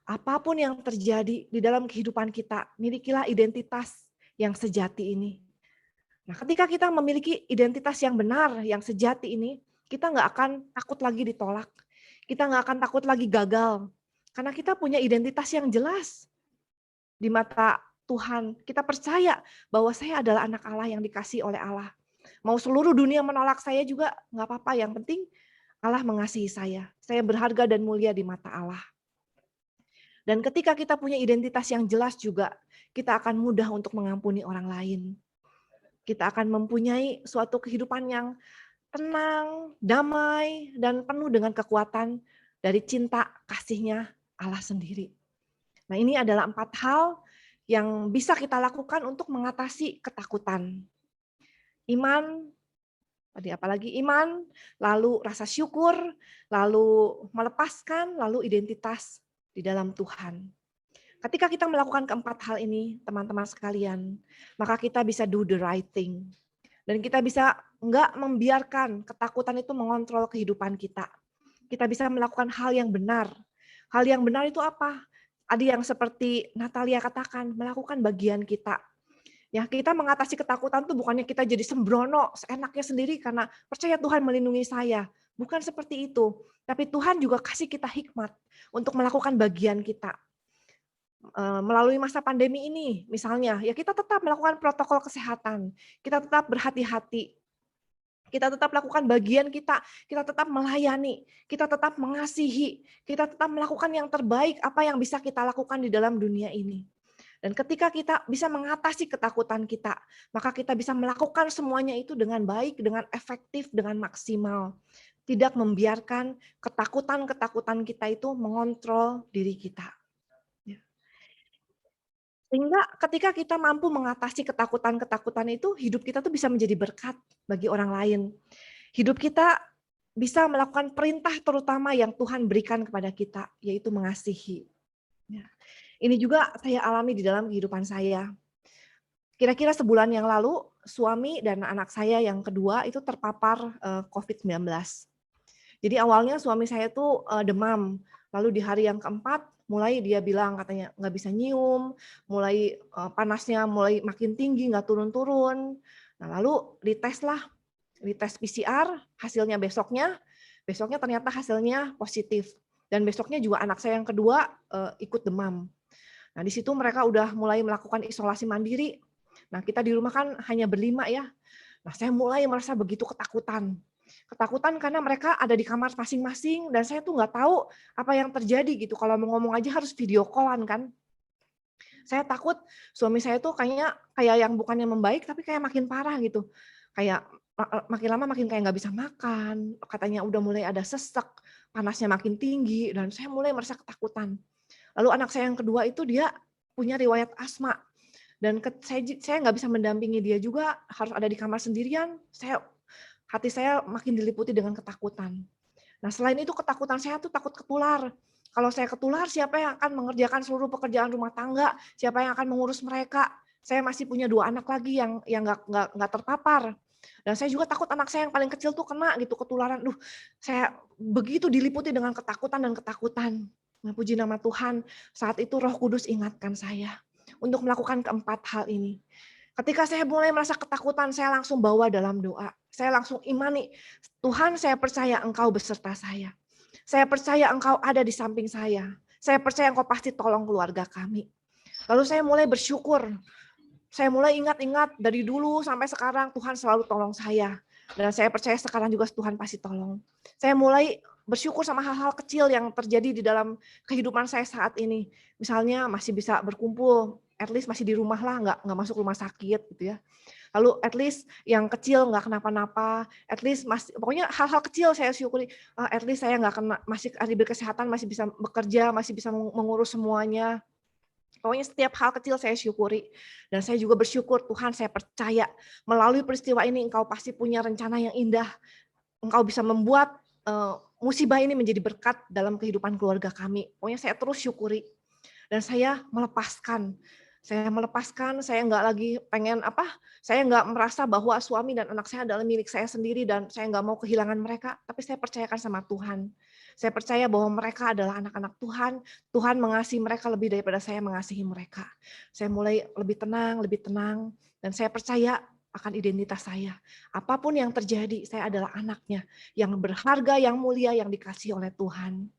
apapun yang terjadi di dalam kehidupan kita, milikilah identitas yang sejati ini. Nah, ketika kita memiliki identitas yang benar, yang sejati ini, kita nggak akan takut lagi ditolak. Kita nggak akan takut lagi gagal. Karena kita punya identitas yang jelas di mata Tuhan. Kita percaya bahwa saya adalah anak Allah yang dikasihi oleh Allah. Mau seluruh dunia menolak saya juga nggak apa-apa. Yang penting Allah mengasihi saya. Saya berharga dan mulia di mata Allah. Dan ketika kita punya identitas yang jelas juga, kita akan mudah untuk mengampuni orang lain. Kita akan mempunyai suatu kehidupan yang tenang, damai, dan penuh dengan kekuatan dari cinta kasihnya Allah sendiri. Nah, ini adalah 4 hal yang bisa kita lakukan untuk mengatasi ketakutan. Iman, apalagi iman, lalu rasa syukur, lalu melepaskan, lalu identitas di dalam Tuhan. Ketika kita melakukan keempat hal ini, teman-teman sekalian, maka kita bisa do the right thing. Dan kita bisa enggak membiarkan ketakutan itu mengontrol kehidupan kita. Kita bisa melakukan hal yang benar. Hal yang benar itu apa? ada yang seperti Natalia katakan, melakukan bagian kita. Ya, kita mengatasi ketakutan tuh bukannya kita jadi sembrono, seenaknya sendiri karena percaya Tuhan melindungi saya. Bukan seperti itu. Tapi Tuhan juga kasih kita hikmat untuk melakukan bagian kita. Melalui masa pandemi ini, misalnya, ya kita tetap melakukan protokol kesehatan. Kita tetap berhati-hati. Kita tetap lakukan bagian kita tetap melayani, kita tetap mengasihi, kita tetap melakukan yang terbaik apa yang bisa kita lakukan di dalam dunia ini. Dan ketika kita bisa mengatasi ketakutan kita, maka kita bisa melakukan semuanya itu dengan baik, dengan efektif, dengan maksimal. Tidak membiarkan ketakutan-ketakutan kita itu mengontrol diri kita. Sehingga ketika kita mampu mengatasi ketakutan-ketakutan itu, hidup kita tuh bisa menjadi berkat bagi orang lain. Hidup kita bisa melakukan perintah terutama yang Tuhan berikan kepada kita, yaitu mengasihi. Ini juga saya alami di dalam kehidupan saya. Kira-kira sebulan yang lalu, suami dan anak saya yang kedua itu terpapar COVID-19. Jadi awalnya suami saya tuh demam, lalu di hari yang keempat mulai dia bilang katanya nggak bisa nyium, mulai panasnya mulai makin tinggi, nggak turun-turun. Nah lalu dites PCR, hasilnya besoknya ternyata hasilnya positif. Dan besoknya juga anak saya yang kedua ikut demam. Nah, di situ mereka udah mulai melakukan isolasi mandiri. Nah, kita di rumah kan hanya berlima ya. Nah, saya mulai merasa begitu ketakutan. Ketakutan karena mereka ada di kamar masing-masing dan saya tuh nggak tahu apa yang terjadi gitu. Kalau mau ngomong aja harus video call-an kan. Saya takut suami saya tuh kayak yang bukannya membaik tapi kayak makin parah gitu. Kayak makin lama makin kayak nggak bisa makan. Katanya udah mulai ada sesek, panasnya makin tinggi dan saya mulai merasa ketakutan. Lalu anak saya yang kedua itu dia punya riwayat asma dan saya nggak bisa mendampingi dia juga, harus ada di kamar sendirian. Hati saya makin diliputi dengan ketakutan. Nah selain itu ketakutan saya tuh takut ketular. Kalau saya ketular, siapa yang akan mengerjakan seluruh pekerjaan rumah tangga? Siapa yang akan mengurus mereka? Saya masih punya 2 anak lagi yang nggak terpapar. Dan saya juga takut anak saya yang paling kecil tuh kena gitu ketularan. Saya begitu diliputi dengan ketakutan dan ketakutan. Nah, puji nama Tuhan, saat itu Roh Kudus ingatkan saya untuk melakukan keempat hal ini. Ketika saya mulai merasa ketakutan, saya langsung bawa dalam doa. Saya langsung imani, Tuhan saya percaya Engkau beserta saya. Saya percaya Engkau ada di samping saya. Saya percaya Engkau pasti tolong keluarga kami. Lalu saya mulai bersyukur. Saya mulai ingat-ingat dari dulu sampai sekarang Tuhan selalu tolong saya. Dan saya percaya sekarang juga Tuhan pasti tolong. Saya mulai bersyukur sama hal-hal kecil yang terjadi di dalam kehidupan saya saat ini. Misalnya masih bisa berkumpul, at least masih di rumah lah, nggak masuk rumah sakit gitu ya. Lalu at least yang kecil nggak kenapa-napa, at least pokoknya hal-hal kecil saya syukuri. At least saya nggak kena, masih diberi kesehatan, masih bisa bekerja, masih bisa mengurus semuanya. Pokoknya setiap hal kecil saya syukuri. Dan saya juga bersyukur, Tuhan saya percaya melalui peristiwa ini Engkau pasti punya rencana yang indah. Engkau bisa membuat musibah ini menjadi berkat dalam kehidupan keluarga kami. Pokoknya saya terus syukuri. Dan saya melepaskan, saya nggak lagi pengen saya nggak merasa bahwa suami dan anak saya adalah milik saya sendiri dan saya nggak mau kehilangan mereka, tapi saya percayakan sama Tuhan. Saya percaya bahwa mereka adalah anak-anak Tuhan, Tuhan mengasihi mereka lebih daripada saya mengasihi mereka. Saya mulai lebih tenang, dan saya percaya akan identitas saya. Apapun yang terjadi, saya adalah anaknya yang berharga, yang mulia, yang dikasihi oleh Tuhan.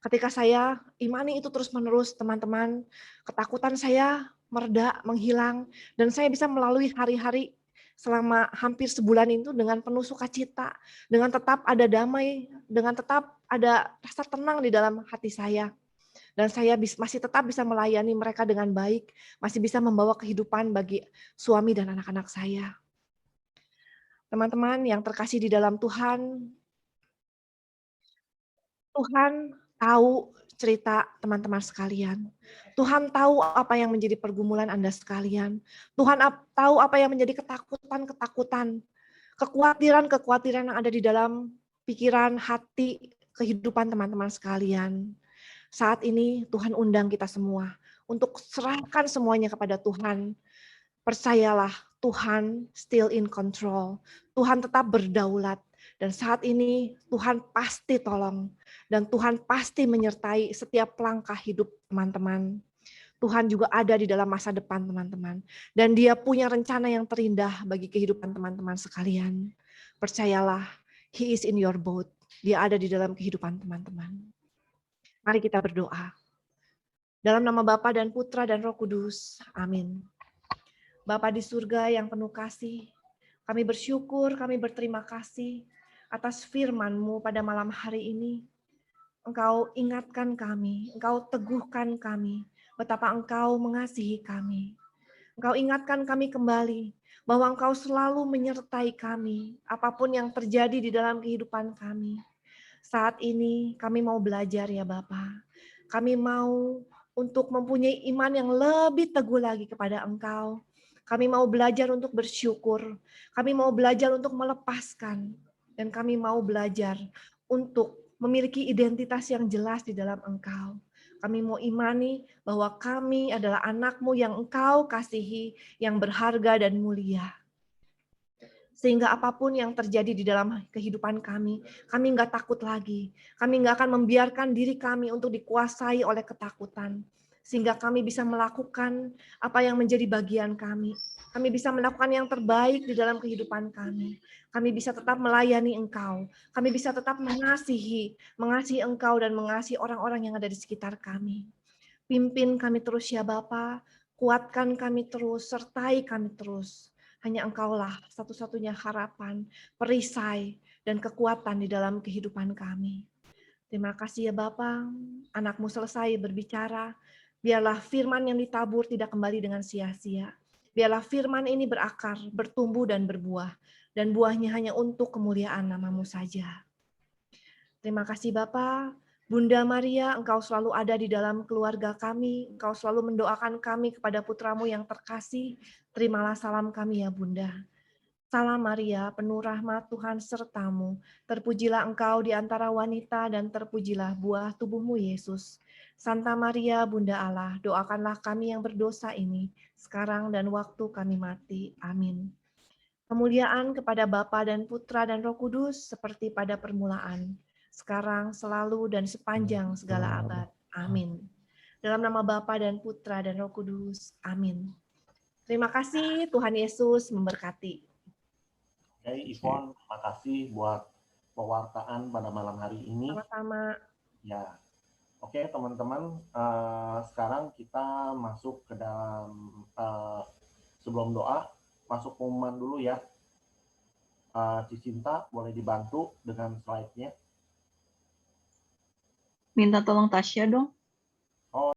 Ketika saya imani itu terus-menerus, teman-teman, ketakutan saya mereda, menghilang, dan saya bisa melalui hari-hari selama hampir sebulan itu dengan penuh sukacita, dengan tetap ada damai, dengan tetap ada rasa tenang di dalam hati saya. Dan saya masih tetap bisa melayani mereka dengan baik, masih bisa membawa kehidupan bagi suami dan anak-anak saya. Teman-teman yang terkasih di dalam Tuhan, Tuhan tahu cerita teman-teman sekalian. Tuhan tahu apa yang menjadi pergumulan Anda sekalian. Tuhan tahu apa yang menjadi ketakutan-ketakutan, kekhawatiran-kekhawatiran yang ada di dalam pikiran, hati, kehidupan teman-teman sekalian. Saat ini Tuhan undang kita semua untuk serahkan semuanya kepada Tuhan. Percayalah, Tuhan still in control. Tuhan tetap berdaulat. Dan saat ini Tuhan pasti tolong dan Tuhan pasti menyertai setiap langkah hidup teman-teman. Tuhan juga ada di dalam masa depan teman-teman. Dan Dia punya rencana yang terindah bagi kehidupan teman-teman sekalian. Percayalah, He is in your boat. Dia ada di dalam kehidupan teman-teman. Mari kita berdoa. Dalam nama Bapa dan Putra dan Roh Kudus. Amin. Bapa di surga yang penuh kasih, kami bersyukur, kami berterima kasih atas firman-Mu pada malam hari ini. Engkau ingatkan kami, Engkau teguhkan kami, betapa Engkau mengasihi kami. Engkau ingatkan kami kembali bahwa Engkau selalu menyertai kami, apapun yang terjadi di dalam kehidupan kami. Saat ini kami mau belajar ya Bapa. Kami mau untuk mempunyai iman yang lebih teguh lagi kepada Engkau. Kami mau belajar untuk bersyukur. Kami mau belajar untuk melepaskan. Dan kami mau belajar untuk memiliki identitas yang jelas di dalam Engkau. Kami mau imani bahwa kami adalah anak-Mu yang Engkau kasihi, yang berharga dan mulia. Sehingga apapun yang terjadi di dalam kehidupan kami nggak takut lagi. Kami nggak akan membiarkan diri kami untuk dikuasai oleh ketakutan. Sehingga kami bisa melakukan apa yang menjadi bagian kami. Kami bisa melakukan yang terbaik di dalam kehidupan kami. Kami bisa tetap melayani Engkau. Kami bisa tetap mengasihi Engkau dan mengasihi orang-orang yang ada di sekitar kami. Pimpin kami terus ya Bapa, kuatkan kami terus, sertai kami terus. Hanya Engkaulah satu-satunya harapan, perisai, dan kekuatan di dalam kehidupan kami. Terima kasih ya Bapa, anak-Mu selesai berbicara. Biarlah firman yang ditabur tidak kembali dengan sia-sia. Biarlah firman ini berakar, bertumbuh dan berbuah. Dan buahnya hanya untuk kemuliaan nama-Mu saja. Terima kasih Bapa. Bunda Maria, Engkau selalu ada di dalam keluarga kami. Engkau selalu mendoakan kami kepada putra-Mu yang terkasih. Terimalah salam kami ya Bunda. Salam Maria, penuh rahmat Tuhan serta-Mu. Terpujilah Engkau di antara wanita dan terpujilah buah tubuh-Mu Yesus. Santa Maria, Bunda Allah, doakanlah kami yang berdosa ini, sekarang dan waktu kami mati. Amin. Kemuliaan kepada Bapa dan Putra dan Roh Kudus, seperti pada permulaan, sekarang, selalu, dan sepanjang segala abad. Amin. Dalam nama Bapa dan Putra dan Roh Kudus. Amin. Terima kasih, Tuhan Yesus memberkati. Oke, Ivon, terima kasih buat pewartaan pada malam hari ini. Sama-sama. Ya, oke teman-teman, sekarang kita masuk ke dalam, sebelum doa, masuk pengumuman dulu ya. Cicinta, boleh dibantu dengan slide-nya. Minta tolong Tasya dong.